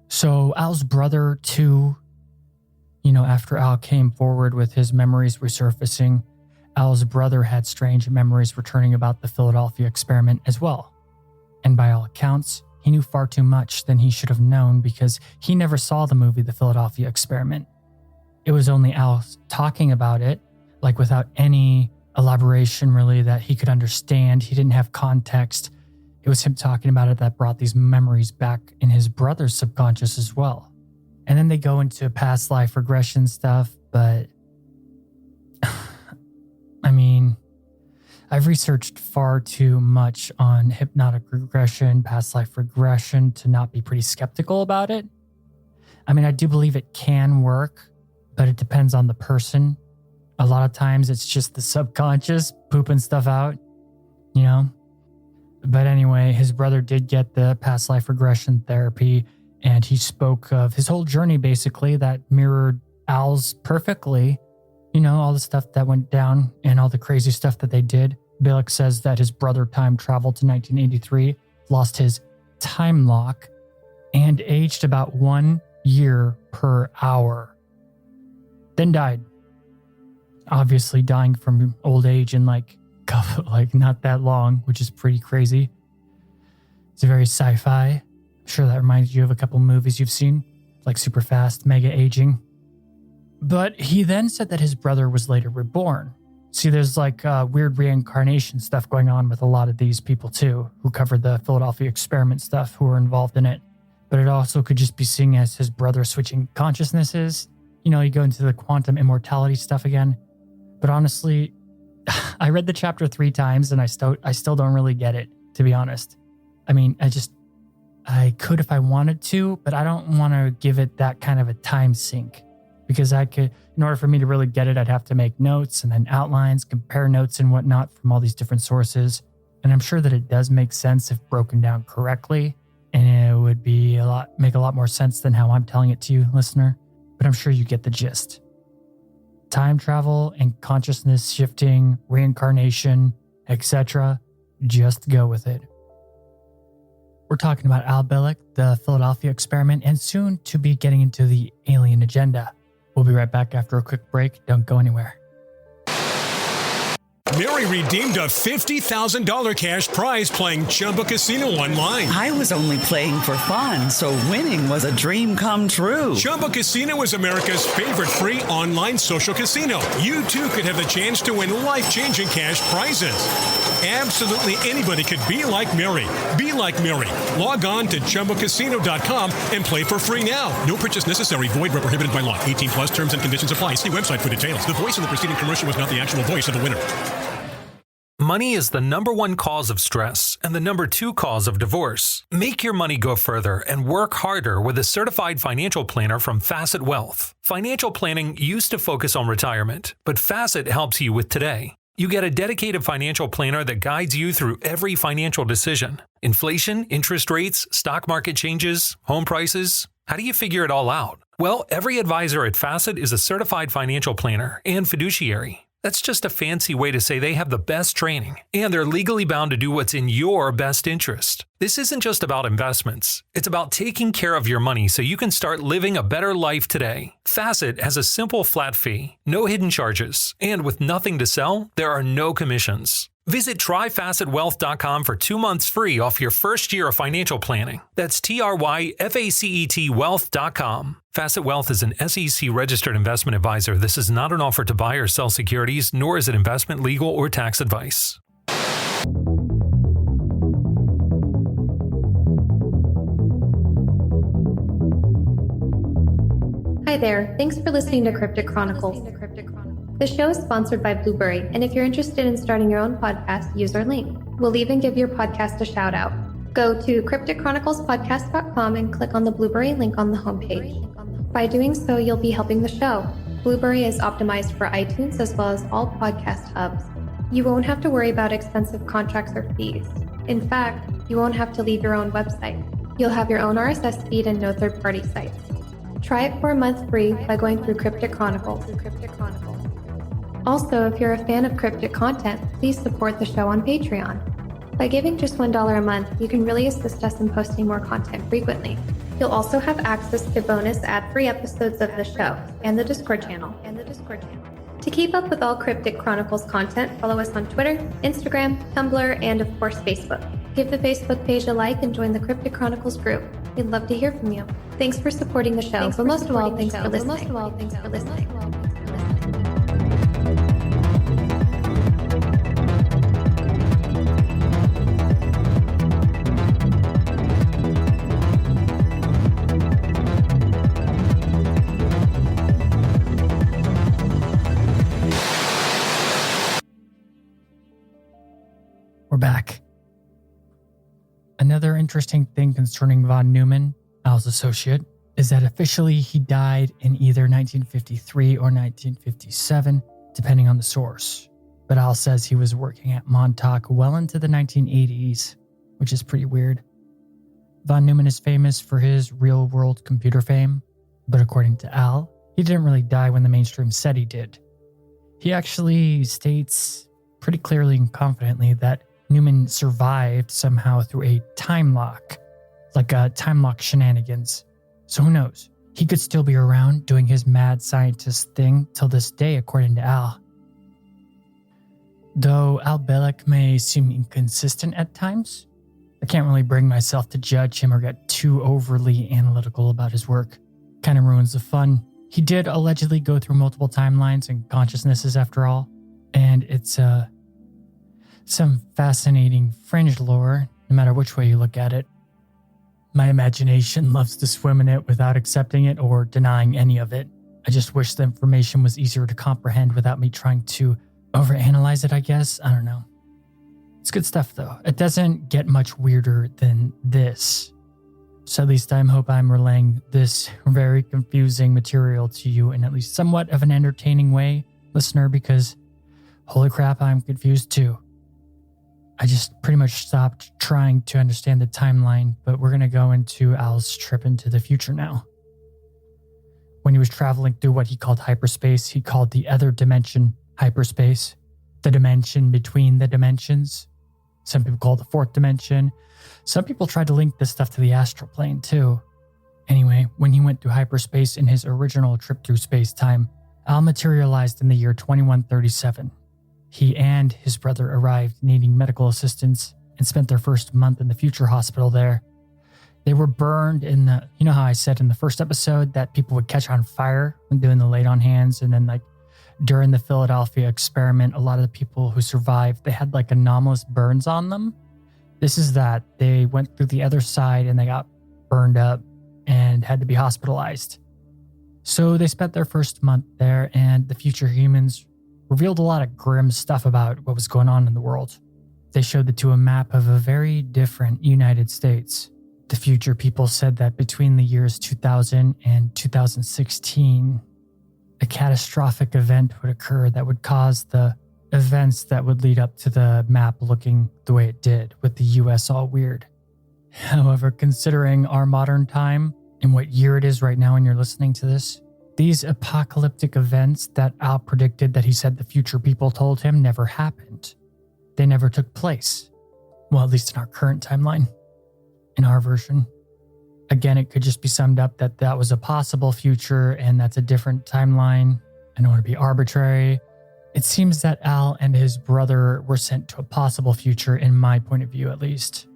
so Al's brother too, after Al came forward with his memories resurfacing, Al's brother had strange memories returning about the Philadelphia Experiment as well. And by all accounts, he knew far too much than he should have known because he never saw the movie The Philadelphia Experiment. It was only Al talking about it, like without any elaboration really that he could understand. He didn't have context. It was him talking about it that brought these memories back in his brother's subconscious as well. And then they go into past life regression stuff, but I mean, I've researched far too much on hypnotic regression, past life regression to not be pretty skeptical about it. I mean, I do believe it can work, but it depends on the person. A lot of times it's just the subconscious pooping stuff out, But anyway, his brother did get the past life regression therapy, and he spoke of his whole journey basically that mirrored Al's perfectly. All the stuff that went down and all the crazy stuff that they did. Billick says that his brother time traveled to 1983, lost his time lock, and aged about 1 year per hour. Then died. Obviously dying from old age in like not that long, which is pretty crazy. It's very sci-fi. I'm sure that reminds you of a couple movies you've seen, like Super Fast, Mega Aging. But he then said that his brother was later reborn. See, there's like weird reincarnation stuff going on with a lot of these people too, who covered the Philadelphia Experiment stuff, who were involved in it. But it also could just be seen as his brother switching consciousnesses. You go into the quantum immortality stuff again. But honestly, I read the chapter 3 times and I still don't really get it, to be honest. I mean, I could if I wanted to, but I don't want to give it that kind of a time sink. Because in order for me to really get it, I'd have to make notes and then outlines, compare notes and whatnot from all these different sources. And I'm sure that it does make sense if broken down correctly. And it would make a lot more sense than how I'm telling it to you, listener. But I'm sure you get the gist. Time travel and consciousness shifting, reincarnation, etc. Just go with it. We're talking about Al Billick, the Philadelphia Experiment, and soon to be getting into the alien agenda. We'll be right back after a quick break. Don't go anywhere. Mary redeemed a $50,000 cash prize playing Chumba Casino online. I was only playing for fun, so winning was a dream come true. Chumba Casino is America's favorite free online social casino. You too could have the chance to win life-changing cash prizes. Absolutely anybody could be like Mary. Be like Mary. Log on to ChumbaCasino.com and play for free now. No purchase necessary. Void where prohibited by law. 18 plus terms and conditions apply. See website for details. The voice in the preceding commercial was not the actual voice of the winner. Money is the number one cause of stress and the number two cause of divorce. Make your money go further and work harder with a certified financial planner from Facet Wealth. Financial planning used to focus on retirement, but Facet helps you with today. You get a dedicated financial planner that guides you through every financial decision. Inflation, interest rates, stock market changes, home prices. How do you figure it all out? Well, every advisor at Facet is a certified financial planner and fiduciary. That's just a fancy way to say they have the best training, and they're legally bound to do what's in your best interest. This isn't just about investments. It's about taking care of your money so you can start living a better life today. Facet has a simple flat fee, no hidden charges, and with nothing to sell, there are no commissions. Visit tryfacetwealth.com for 2 months free off your first year of financial planning. That's TRYFACET wealth.com. Facet Wealth is an SEC registered investment advisor. This is not an offer to buy or sell securities, nor is it investment, legal, or tax advice. Hi there. Thanks for listening to Cryptic Chronicles. The show is sponsored by Blueberry, and if you're interested in starting your own podcast, use our link. We'll even give your podcast a shout out. Go to crypticchroniclespodcast.com and click on the Blueberry link on the homepage. By doing so, you'll be helping the show. Blueberry is optimized for iTunes as well as all podcast hubs. You won't have to worry about expensive contracts or fees. In fact, you won't have to leave your own website. You'll have your own RSS feed and no third-party sites. Try it for a month free by going through Cryptic Chronicles. Also, if you're a fan of cryptic content, please support the show on Patreon. By giving just $1 a month, you can really assist us in posting more content frequently. You'll also have access to bonus ad-free episodes of the show and the Discord channel. To keep up with all Cryptic Chronicles content, follow us on Twitter, Instagram, Tumblr, and of course Facebook. Give the Facebook page a like and join the Cryptic Chronicles group. We'd love to hear from you. Thanks for supporting the show, but most of all, thanks for listening. We're back. Another interesting thing concerning von Neumann, Al's associate, is that officially he died in either 1953 or 1957, depending on the source. But Al says he was working at Montauk well into the 1980s, which is pretty weird. Von Neumann is famous for his real-world computer fame, but according to Al, he didn't really die when the mainstream said he did. He actually states pretty clearly and confidently that Neumann survived somehow through a time lock, like a time lock shenanigans. So who knows? He could still be around doing his mad scientist thing till this day, according to Al. Though Al Bielek may seem inconsistent at times, I can't really bring myself to judge him or get too overly analytical about his work. Kind of ruins the fun. He did allegedly go through multiple timelines and consciousnesses after all, and it's some fascinating fringe lore, no matter which way you look at it. My imagination loves to swim in it without accepting it or denying any of it. I just wish the information was easier to comprehend without me trying to overanalyze it, I guess. I don't know. It's good stuff, though. It doesn't get much weirder than this. So at least I hope I'm relaying this very confusing material to you in at least somewhat of an entertaining way, listener, because holy crap, I'm confused too. I just pretty much stopped trying to understand the timeline, but we're going to go into Al's trip into the future now. When he was traveling through what he called hyperspace, he called the other dimension hyperspace, the dimension between the dimensions. Some people call it the fourth dimension. Some people tried to link this stuff to the astral plane too. Anyway, when he went through hyperspace in his original trip through space-time, Al materialized in the year 2137. he and his brother arrived needing medical assistance and spent their first month in the future hospital there. They were burned in the, you know how I said in the first episode that people would catch on fire when doing the laid on hands, and then like during the Philadelphia experiment, a lot of the people who survived, they had like anomalous burns on them. This is that they went through the other side and they got burned up and had to be hospitalized. So they spent their first month there, and the future humans revealed a lot of grim stuff about what was going on in the world. They showed the two a map of a very different United States. The future people said that between the years 2000 and 2016, a catastrophic event would occur that would cause the events that would lead up to the map looking the way it did, with the US all weird. However, considering our modern time and what year it is right now when you're listening to this, these apocalyptic events that Al predicted that he said the future people told him never happened. They never took place. Well, at least in our current timeline. In our version. Again, it could just be summed up that that was a possible future and that's a different timeline. I don't want to be arbitrary. It seems that Al and his brother were sent to a possible future, in my point of view at least.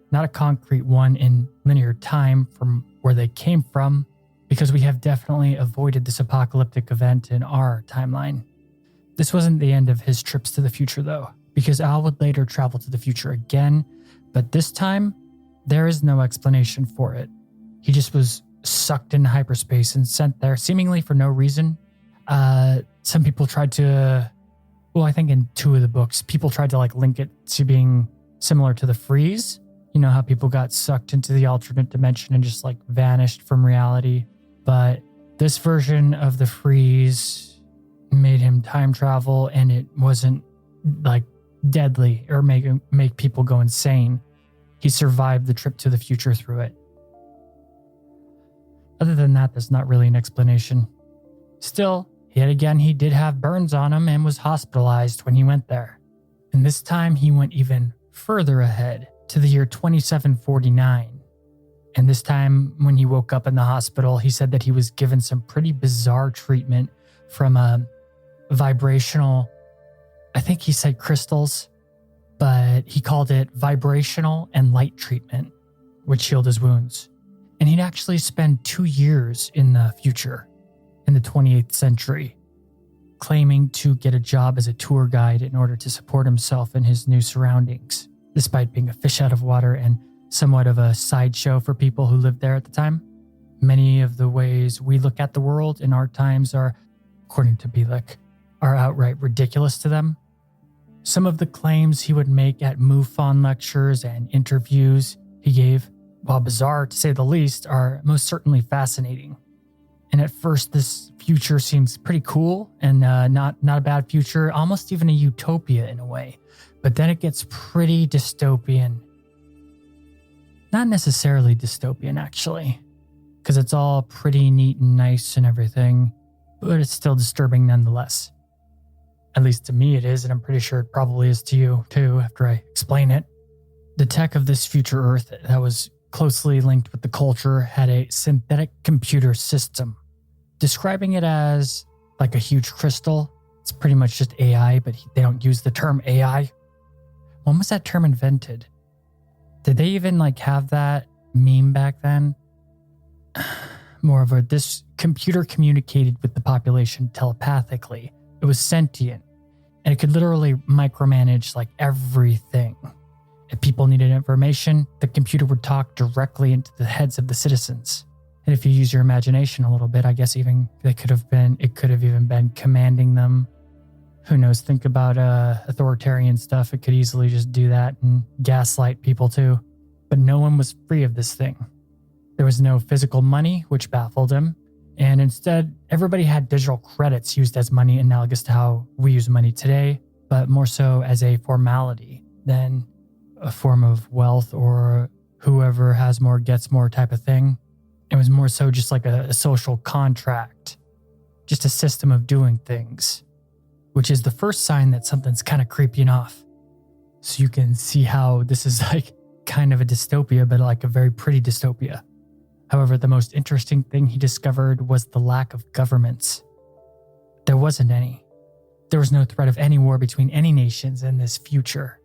Not a concrete one in linear time from where they came from, because we have definitely avoided this apocalyptic event in our timeline. This wasn't the end of his trips to the future though, because Al would later travel to the future again, but this time, there is no explanation for it. He just was sucked into hyperspace and sent there seemingly for no reason. Some people tried to, well, I think in 2 of the books, people tried to like link it to being similar to the freeze. You know how people got sucked into the alternate dimension and just like vanished from reality. But this version of the freeze made him time travel, and it wasn't like deadly or make people go insane. He survived the trip to the future through it. Other than that, there's not really an explanation. Still, yet again, he did have burns on him and was hospitalized when he went there. And this time he went even further ahead to the year 2749. And this time when he woke up in the hospital, he said that he was given some pretty bizarre treatment from a vibrational, I think he said crystals, but he called it vibrational and light treatment, which healed his wounds. And he'd actually spend 2 years in the future, in the 28th century, claiming to get a job as a tour guide in order to support himself in his new surroundings, despite being a fish out of water and somewhat of a sideshow for people who lived there at the time. Many of the ways we look at the world in our times are, according to Bielik, are outright ridiculous to them. Some of the claims he would make at MUFON lectures and interviews he gave, while bizarre to say the least, are most certainly fascinating. And at first, this future seems pretty cool and not a bad future, almost even a utopia in a way. But then it gets pretty dystopian. Not necessarily dystopian, actually, because it's all pretty neat and nice and everything, but it's still disturbing nonetheless. At least to me it is, and I'm pretty sure it probably is to you too after I explain it. The tech of this future Earth that was closely linked with the culture had a synthetic computer system. Describing it as like a huge crystal, it's pretty much just AI, but they don't use the term AI. When was that term invented? Did they even like have that meme back then? Moreover, this computer communicated with the population telepathically. It was sentient, and it could literally micromanage like everything. If people needed information, the computer would talk directly into the heads of the citizens. And if you use your imagination a little bit, I guess even it could have even been commanding them. Who knows? Think about authoritarian stuff. It could easily just do that and gaslight people too. But no one was free of this thing. There was no physical money, which baffled him. And instead, everybody had digital credits used as money, analogous to how we use money today, but more so as a formality than a form of wealth or whoever has more gets more type of thing. It was more so just like a social contract, just a system of doing things, which is the first sign that something's kind of creeping off. So you can see how this is like kind of a dystopia, but like a very pretty dystopia. However, the most interesting thing he discovered was the lack of governments. There wasn't any. there was no threat of any war between any nations in this future.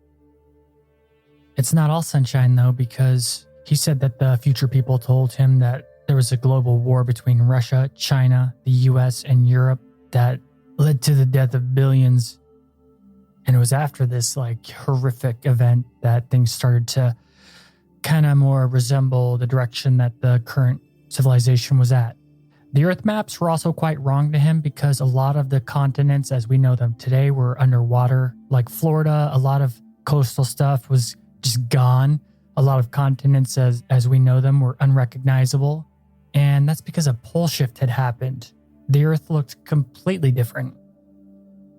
It's not all sunshine, though, because he said that the future people told him that there was a global war between Russia, China, the US, and Europe that led to the death of billions. And it was after this horrific event that things started to kind of more resemble the direction that the current civilization was at. The Earth maps were also quite wrong to him because a lot of the continents as we know them today were underwater. Like Florida, a lot of coastal stuff was just gone. A lot of continents as we know them were unrecognizable. And that's because a pole shift had happened. The Earth looked completely different.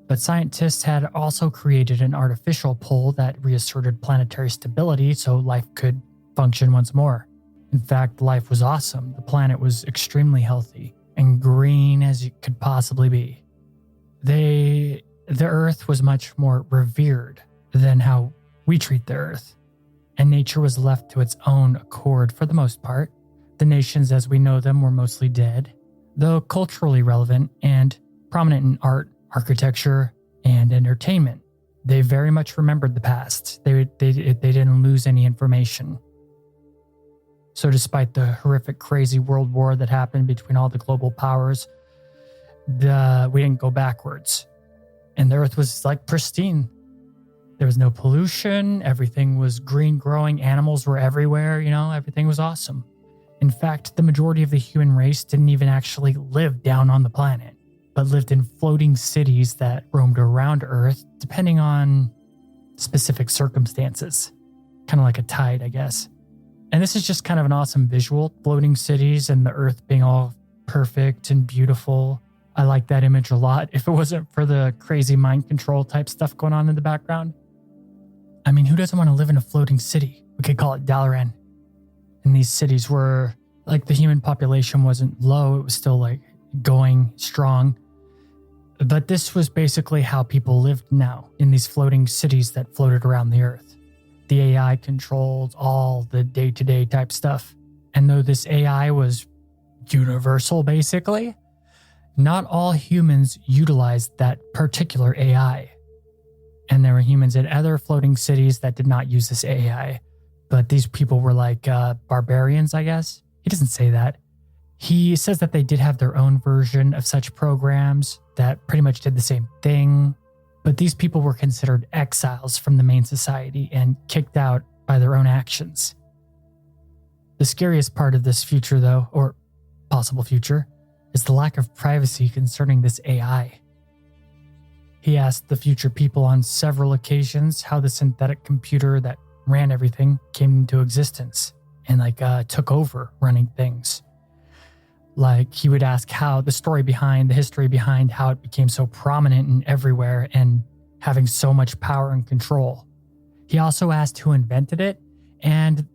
But scientists had also created an artificial pole that reasserted planetary stability so life could function once more. In fact, life was awesome. The planet was extremely healthy and green as it could possibly be. The Earth was much more revered than how we treat the Earth. And nature was left to its own accord for the most part. The nations as we know them were mostly dead, though culturally relevant and prominent in art, architecture, and entertainment. They very much remembered the past. They didn't lose any information. So despite the horrific, crazy world war that happened between all the global powers, we didn't go backwards. And the Earth was pristine. There was no pollution. Everything was green growing. Animals were everywhere. Everything was awesome. In fact, the majority of the human race didn't even actually live down on the planet, but lived in floating cities that roamed around Earth, depending on specific circumstances. Kind of like a tide, I guess. And this is just kind of an awesome visual, floating cities and the Earth being all perfect and beautiful. I like that image a lot. If it wasn't for the crazy mind control type stuff going on in the background. I mean, who doesn't want to live in a floating city? We could call it Dalaran. And these cities were, the human population wasn't low. It was still, going strong. But this was basically how people lived now, in these floating cities that floated around the Earth. The AI controlled all the day-to-day type stuff. And though this AI was universal, basically, not all humans utilized that particular AI. And there were humans in other floating cities that did not use this AI. But these people were barbarians, I guess. He doesn't say that. He says that they did have their own version of such programs that pretty much did the same thing. But these people were considered exiles from the main society and kicked out by their own actions. The scariest part of this future, though, or possible future, is the lack of privacy concerning this AI. He asked the future people on several occasions how the synthetic computer that ran everything came into existence and took over running things. He would ask how the history behind how it became so prominent and everywhere and having so much power and control. He also asked who invented it and,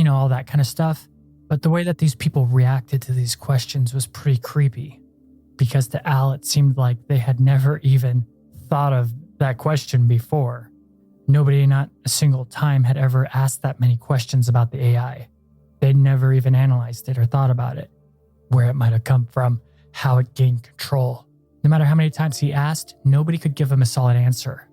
all that kind of stuff. But the way that these people reacted to these questions was pretty creepy because to Al, it seemed like they had never even thought of that question before. Nobody, not a single time, had ever asked that many questions about the AI. They'd never even analyzed it or thought about it, where it might have come from, how it gained control. No matter how many times he asked, nobody could give him a solid answer.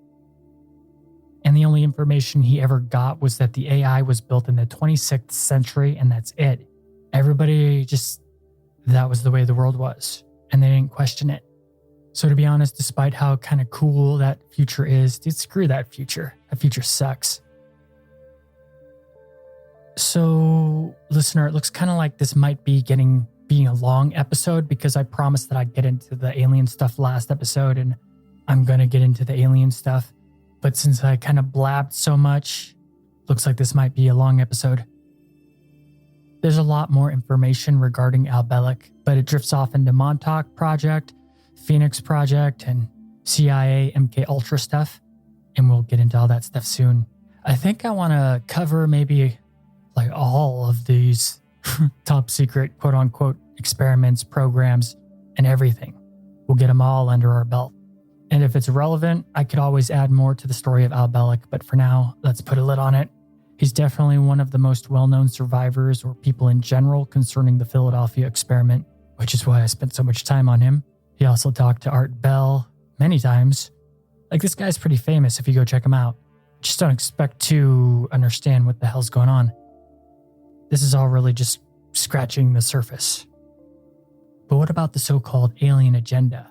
And the only information he ever got was that the AI was built in the 26th century and that's it. Everybody that was the way the world was, and they didn't question it. So to be honest, despite how kind of cool that future is, dude, screw that future. That future sucks. So, listener, it looks kind of like this might be being a long episode because I promised that I'd get into the alien stuff last episode, and I'm going to get into the alien stuff. But since I kind of blabbed so much, looks like this might be a long episode. There's a lot more information regarding Al Bellic, but it drifts off into Montauk Project, Phoenix Project, and CIA MK Ultra stuff, and we'll get into all that stuff soon. I think I want to cover maybe all of these top secret quote-unquote experiments, programs, and everything. We'll get them all under our belt. And if it's relevant, I could always add more to the story of Al Bellic, but for now, let's put a lid on it. He's definitely one of the most well-known survivors or people in general concerning the Philadelphia experiment, which is why I spent so much time on him. He also talked to Art Bell many times, Like, this guy's pretty famous if you go check him out. Just don't expect to understand what the hell's going on. This is all really just scratching the surface. But what about the so-called alien agenda?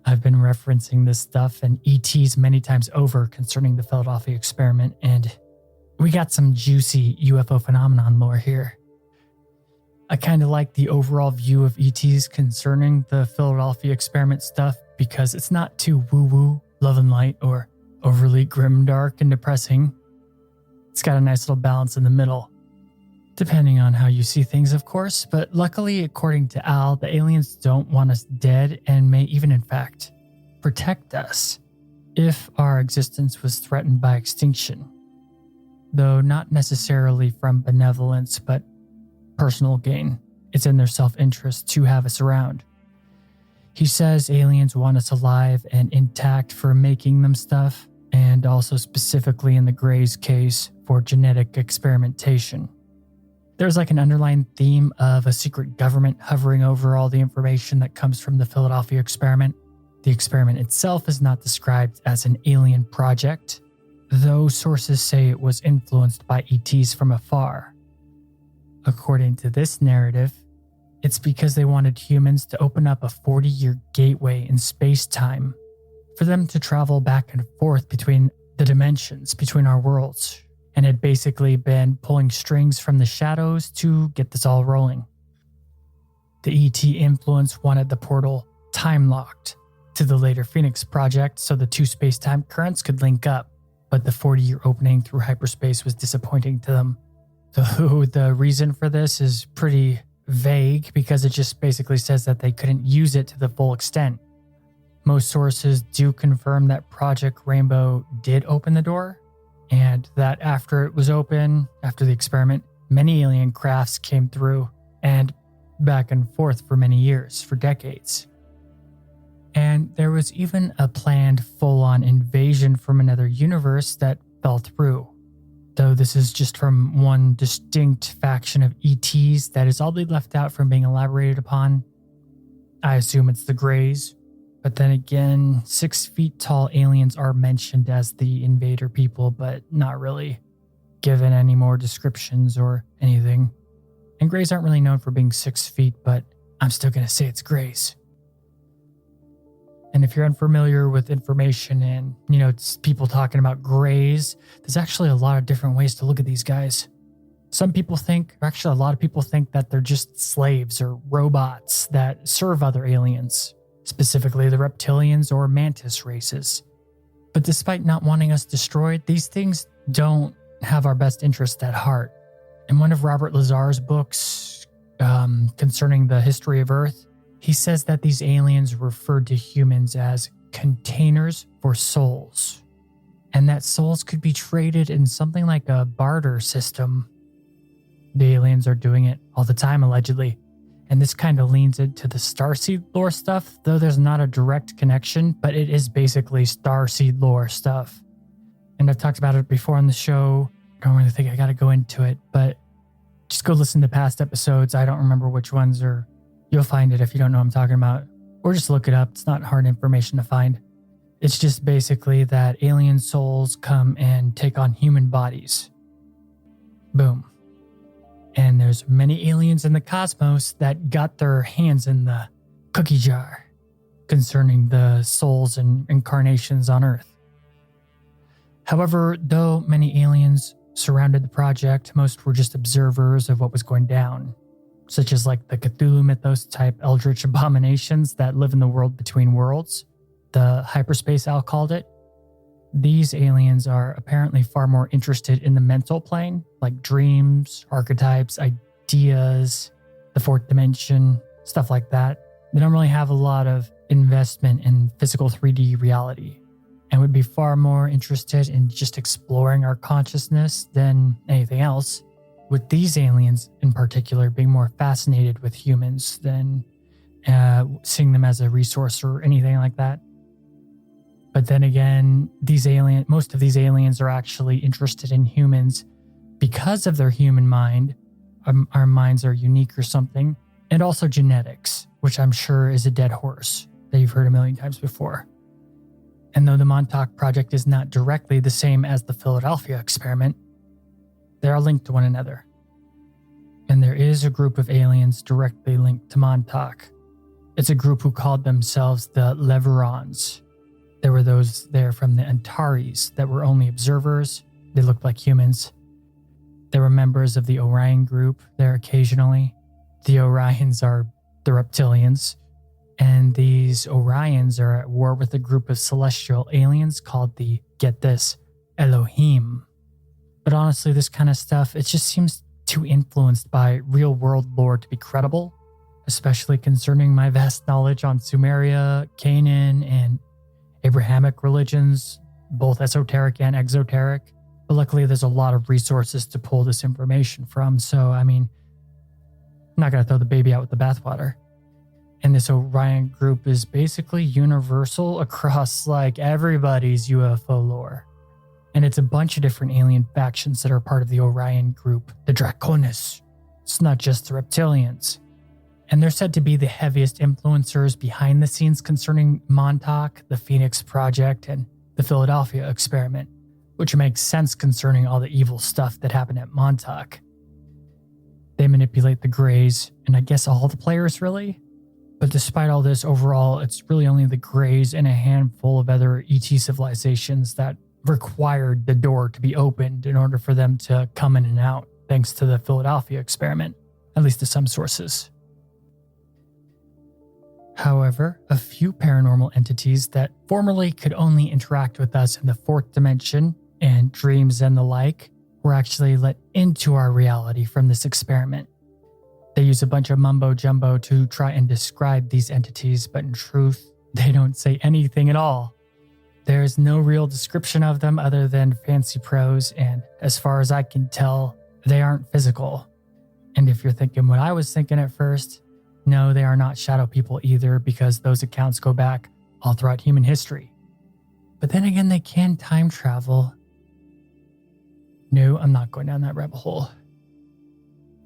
I've been referencing this stuff and ETs many times over concerning the Philadelphia experiment, and we got some juicy UFO phenomenon lore here. I kind of like the overall view of ETs concerning the Philadelphia experiment stuff because it's not too woo-woo, love and light, or overly grimdark and depressing. It's got a nice little balance in the middle, depending on how you see things, of course. But luckily, according to Al, the aliens don't want us dead and may even, in fact, protect us if our existence was threatened by extinction. Though not necessarily from benevolence, but personal gain. It's in their self-interest to have us around. He says aliens want us alive and intact for making them stuff, and also specifically in the Gray's case for genetic experimentation. There's like an underlying theme of a secret government hovering over all the information that comes from the Philadelphia experiment. The experiment itself is not described as an alien project, though sources say it was influenced by ETs from afar. According to this narrative, it's because they wanted humans to open up a 40-year gateway in space-time for them to travel back and forth between the dimensions, between our worlds, and had basically been pulling strings from the shadows to get this all rolling. The ET influence wanted the portal time-locked to the later Phoenix project so the two space-time currents could link up, but the 40-year opening through hyperspace was disappointing to them. Though the reason for this is pretty vague because it just basically says that they couldn't use it to the full extent. Most sources do confirm that Project Rainbow did open the door, and that after it was open, after the experiment, many alien crafts came through and back and forth for many years, for decades. And there was even a planned full-on invasion from another universe that fell through. Though this is just from one distinct faction of ETs that is oddly left out from being elaborated upon. I assume it's the Greys, but then again, 6 feet tall aliens are mentioned as the invader people, but not really given any more descriptions or anything. And Greys aren't really known for being 6 feet, but I'm still going to say it's Greys. And if you're unfamiliar with information and, it's people talking about Greys, there's actually a lot of different ways to look at these guys. Some people think, or actually a lot of people think that they're just slaves or robots that serve other aliens, specifically the reptilians or mantis races. But despite not wanting us destroyed, these things don't have our best interest at heart. In one of Robert Lazar's books concerning the history of Earth, he says that these aliens referred to humans as containers for souls, and that souls could be traded in something like a barter system. The aliens are doing it all the time, allegedly, and this kind of leans into the Starseed lore stuff, though there's not a direct connection, but it is basically Starseed lore stuff. And I've talked about it before on the show. I don't really think I got to go into it, but just go listen to past episodes. I don't remember which ones, or you'll find it if you don't know what I'm talking about. Or just look it up. It's not hard information to find. It's just basically that alien souls come and take on human bodies. Boom. And there's many aliens in the cosmos that got their hands in the cookie jar concerning the souls and incarnations on Earth. However, though many aliens surrounded the project, most were just observers of what was going down, such as like the Cthulhu mythos type eldritch abominations that live in the world between worlds, the hyperspace Al called it. These aliens are apparently far more interested in the mental plane, like dreams, archetypes, ideas, the fourth dimension, stuff like that. They don't really have a lot of investment in physical 3D reality, and would be far more interested in just exploring our consciousness than anything else, with these aliens in particular being more fascinated with humans than seeing them as a resource or anything like that. But then again, most of these aliens are actually interested in humans because of their human mind. Our minds are unique or something, and also genetics, which I'm sure is a dead horse that you've heard a million times before. And though the Montauk Project is not directly the same as the Philadelphia experiment, they are linked to one another. And there is a group of aliens directly linked to Montauk. It's a group who called themselves the Leverons. There were those there from the Antares that were only observers. They looked like humans. There were members of the Orion group there occasionally. The Orions are the reptilians. And these Orions are at war with a group of celestial aliens called the, get this, Elohim. But honestly, this kind of stuff, it just seems too influenced by real-world lore to be credible, especially concerning my vast knowledge on Sumeria, Canaan, and Abrahamic religions, both esoteric and exoteric. But luckily, there's a lot of resources to pull this information from, so, I'm not going to throw the baby out with the bathwater. And this Orion group is basically universal across, everybody's UFO lore. And it's a bunch of different alien factions that are part of the Orion group, the Draconis. It's not just the reptilians. And they're said to be the heaviest influencers behind the scenes concerning Montauk, the Phoenix Project, and the Philadelphia experiment, which makes sense concerning all the evil stuff that happened at Montauk. They manipulate the Greys, and I guess all the players, really. But despite all this, overall, it's really only the Greys and a handful of other ET civilizations that required the door to be opened in order for them to come in and out, thanks to the Philadelphia experiment, at least to some sources. However, a few paranormal entities that formerly could only interact with us in the fourth dimension and dreams and the like were actually let into our reality from this experiment. They use a bunch of mumbo-jumbo to try and describe these entities, but in truth, they don't say anything at all. There is no real description of them other than fancy prose, and as far as I can tell, they aren't physical. And if you're thinking what I was thinking at first, no, they are not shadow people either, because those accounts go back all throughout human history. But then again, they can time travel. No, I'm not going down that rabbit hole.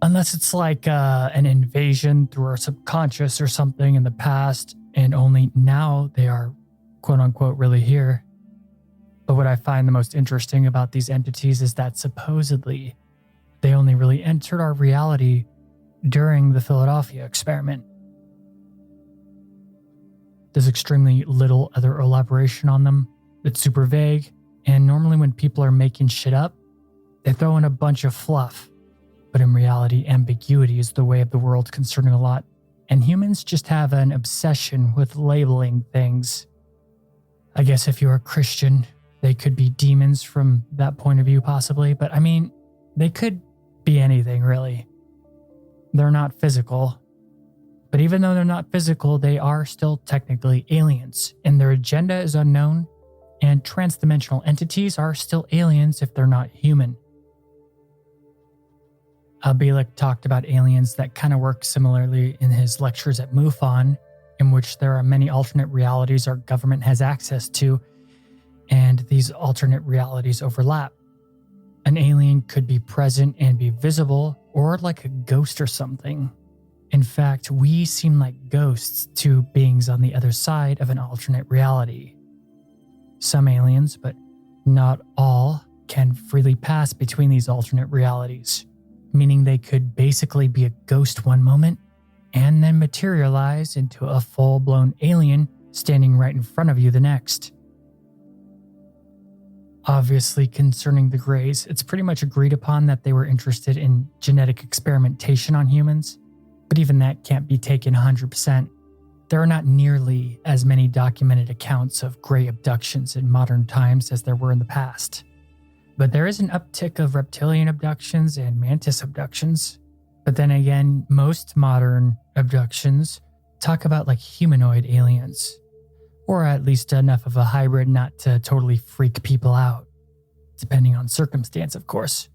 Unless it's like an invasion through our subconscious or something in the past, and only now they are quote-unquote really here. But what I find the most interesting about these entities is that supposedly they only really entered our reality during the Philadelphia experiment. There's extremely little other elaboration on them. It's super vague, and normally when people are making shit up, they throw in a bunch of fluff. But in reality, ambiguity is the way of the world concerning a lot, and humans just have an obsession with labeling things. I guess if you're a Christian, they could be demons from that point of view possibly, but they could be anything really. They're not physical. But even though they're not physical, they are still technically aliens, and their agenda is unknown, and transdimensional entities are still aliens if they're not human. Bielek talked about aliens that kind of work similarly in his lectures at MUFON, in which there are many alternate realities our government has access to, and these alternate realities overlap. An alien could be present and be visible, or like a ghost or something. In fact, we seem like ghosts to beings on the other side of an alternate reality. Some aliens, but not all, can freely pass between these alternate realities, meaning they could basically be a ghost one moment and then materialize into a full-blown alien standing right in front of you the next. Obviously, concerning the Greys, it's pretty much agreed upon that they were interested in genetic experimentation on humans, but even that can't be taken 100%. There are not nearly as many documented accounts of Grey abductions in modern times as there were in the past. But there is an uptick of reptilian abductions and mantis abductions. But then again, most modern abductions talk about humanoid aliens, or at least enough of a hybrid not to totally freak people out, depending on circumstance, of course.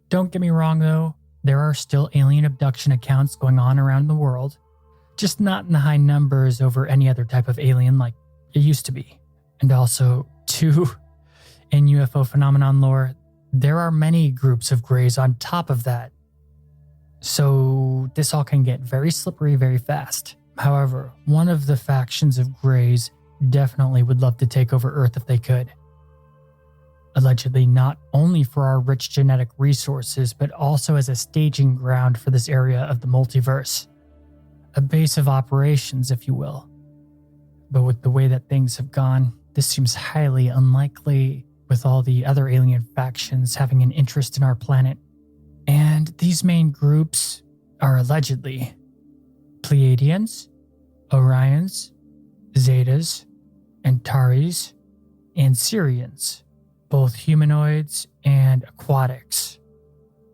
Don't get me wrong though, there are still alien abduction accounts going on around the world, just not in the high numbers over any other type of alien like it used to be. And also, too, in UFO phenomenon lore, there are many groups of Greys on top of that. So this all can get very slippery very fast. However, one of the factions of Greys definitely would love to take over Earth if they could. Allegedly not only for our rich genetic resources, but also as a staging ground for this area of the multiverse. A base of operations, if you will. But with the way that things have gone, this seems highly unlikely, with all the other alien factions having an interest in our planet. And these main groups are allegedly Pleiadians, Orions, Zetas, Antares, and Syrians, both humanoids and aquatics.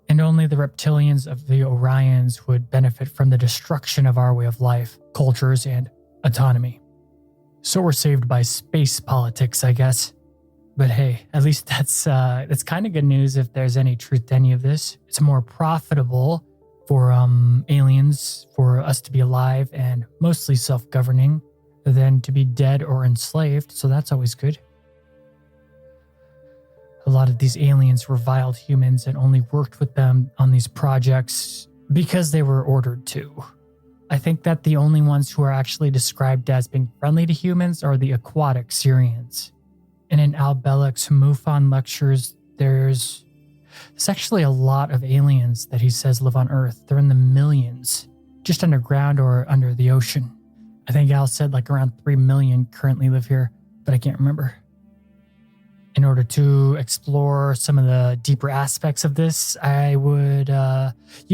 And only the reptilians of the Orions would benefit from the destruction of our way of life, cultures, and autonomy. So we're saved by space politics, I guess. But hey, at least that's kind of good news if there's any truth to any of this. It's more profitable for aliens, for us to be alive and mostly self-governing, than to be dead or enslaved, so that's always good. A lot of these aliens reviled humans and only worked with them on these projects because they were ordered to. I think that the only ones who are actually described as being friendly to humans are the aquatic Syrians. And in Al Bellic's MUFON lectures, there's actually a lot of aliens that he says live on Earth. They're in the millions, just underground or under the ocean. I think Al said like around 3 million currently live here, but I can't remember. In order to explore some of the deeper aspects of this, you'd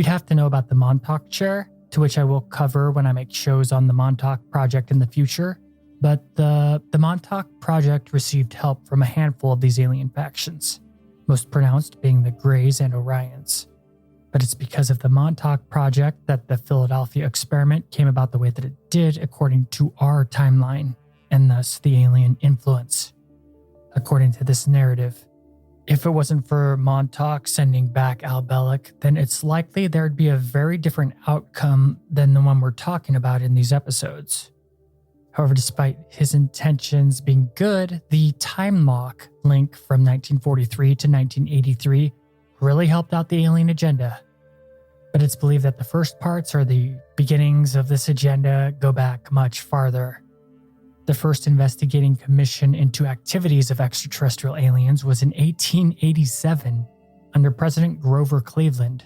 have to know about the Montauk Chair, to which I will cover when I make shows on the Montauk Project in the future. But the Montauk Project received help from a handful of these alien factions, most pronounced being the Greys and Orions. But it's because of the Montauk Project that the Philadelphia experiment came about the way that it did according to our timeline, and thus the alien influence. According to this narrative, if it wasn't for Montauk sending back Al Bellic, then it's likely there'd be a very different outcome than the one we're talking about in these episodes. However, despite his intentions being good, the time lock link from 1943 to 1983 really helped out the alien agenda. But it's believed that the first parts or the beginnings of this agenda go back much farther. The first investigating commission into activities of extraterrestrial aliens was in 1887 under President Grover Cleveland,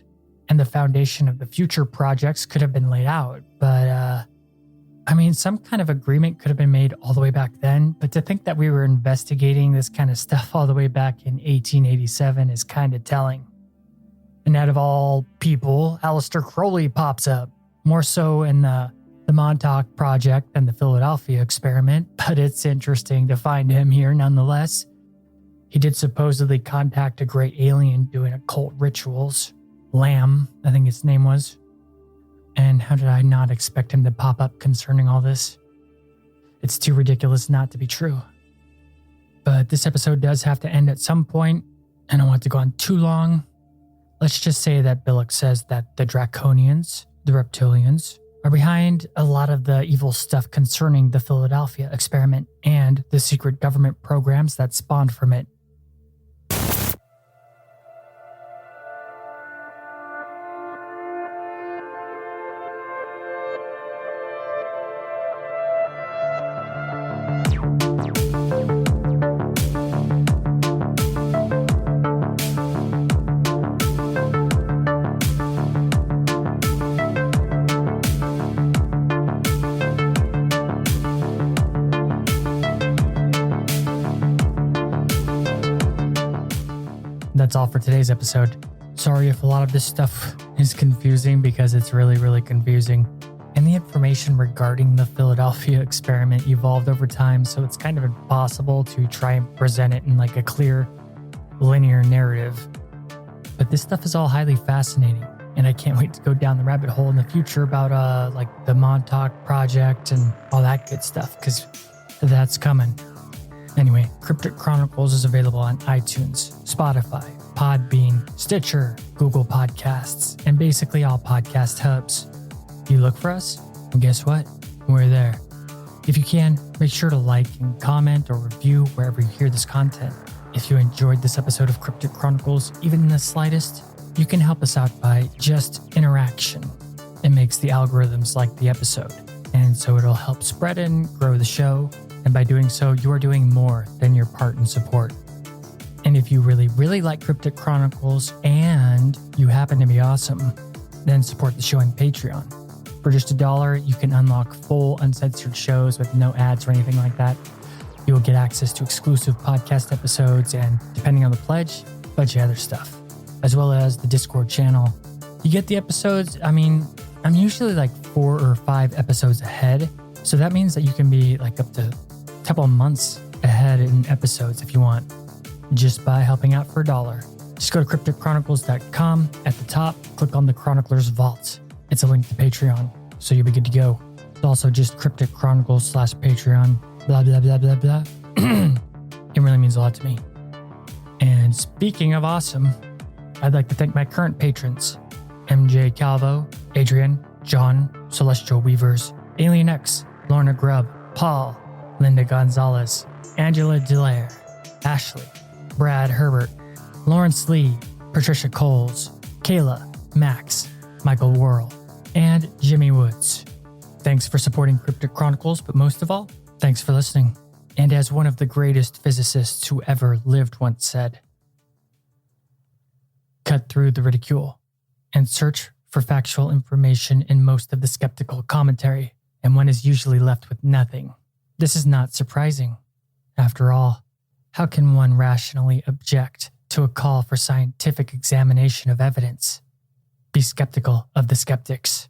and the foundation of the future projects could have been laid out. But, some kind of agreement could have been made all the way back then, but to think that we were investigating this kind of stuff all the way back in 1887 is kind of telling. And out of all people, Aleister Crowley pops up, more so in the Montauk Project than the Philadelphia experiment, but it's interesting to find him here nonetheless. He did supposedly contact a great alien doing occult rituals. Lamb, I think his name was. And how did I not expect him to pop up concerning all this? It's too ridiculous not to be true. But this episode does have to end at some point, and I don't want to go on too long. Let's just say that Billick says that the Draconians, the Reptilians, are behind a lot of the evil stuff concerning the Philadelphia experiment and the secret government programs that spawned from it. That's all for today's episode. Sorry if a lot of this stuff is confusing because it's really, really confusing. And the information regarding the Philadelphia experiment evolved over time, so it's kind of impossible to try and present it in like a clear, linear narrative. But this stuff is all highly fascinating, and I can't wait to go down the rabbit hole in the future about like the Montauk Project and all that good stuff, because that's coming. Anyway, Cryptic Chronicles is available on iTunes, Spotify, Podbean, Stitcher, Google Podcasts, and basically all podcast hubs. You look for us, and guess what? We're there. If you can, make sure to like and comment or review wherever you hear this content. If you enjoyed this episode of Cryptic Chronicles, even in the slightest, you can help us out by just interaction. It makes the algorithms like the episode, and so it'll help spread and grow the show. And by doing so, you are doing more than your part in support. And if you really, really like Cryptic Chronicles and you happen to be awesome, then support the show on Patreon. For just $1, you can unlock full uncensored shows with no ads or anything like that. You will get access to exclusive podcast episodes and, depending on the pledge, a bunch of other stuff, as well as the Discord channel. You get the episodes, I'm usually like 4 or 5 episodes ahead. So that means that you can be like up to a couple of months ahead in episodes if you want, just by helping out for $1. Just go to crypticchronicles.com. At the top, click on the Chronicler's Vault. It's a link to Patreon, so you'll be good to go. It's also just Cryptic Chronicles /Patreon. Blah, blah, blah, blah, blah. It really means a lot to me. And speaking of awesome, I'd like to thank my current patrons, MJ Calvo, Adrian, John, Celestial Weavers, Alien X, Lorna Grubb, Paul, Linda Gonzalez, Angela Delaire, Ashley, Brad Herbert, Lawrence Lee, Patricia Coles, Kayla, Max, Michael Worrell, and Jimmy Woods. Thanks for supporting Cryptic Chronicles, but most of all, thanks for listening. And as one of the greatest physicists who ever lived once said, cut through the ridicule and search for factual information in most of the skeptical commentary, and one is usually left with nothing. This is not surprising. After all, how can one rationally object to a call for scientific examination of evidence? Be skeptical of the skeptics.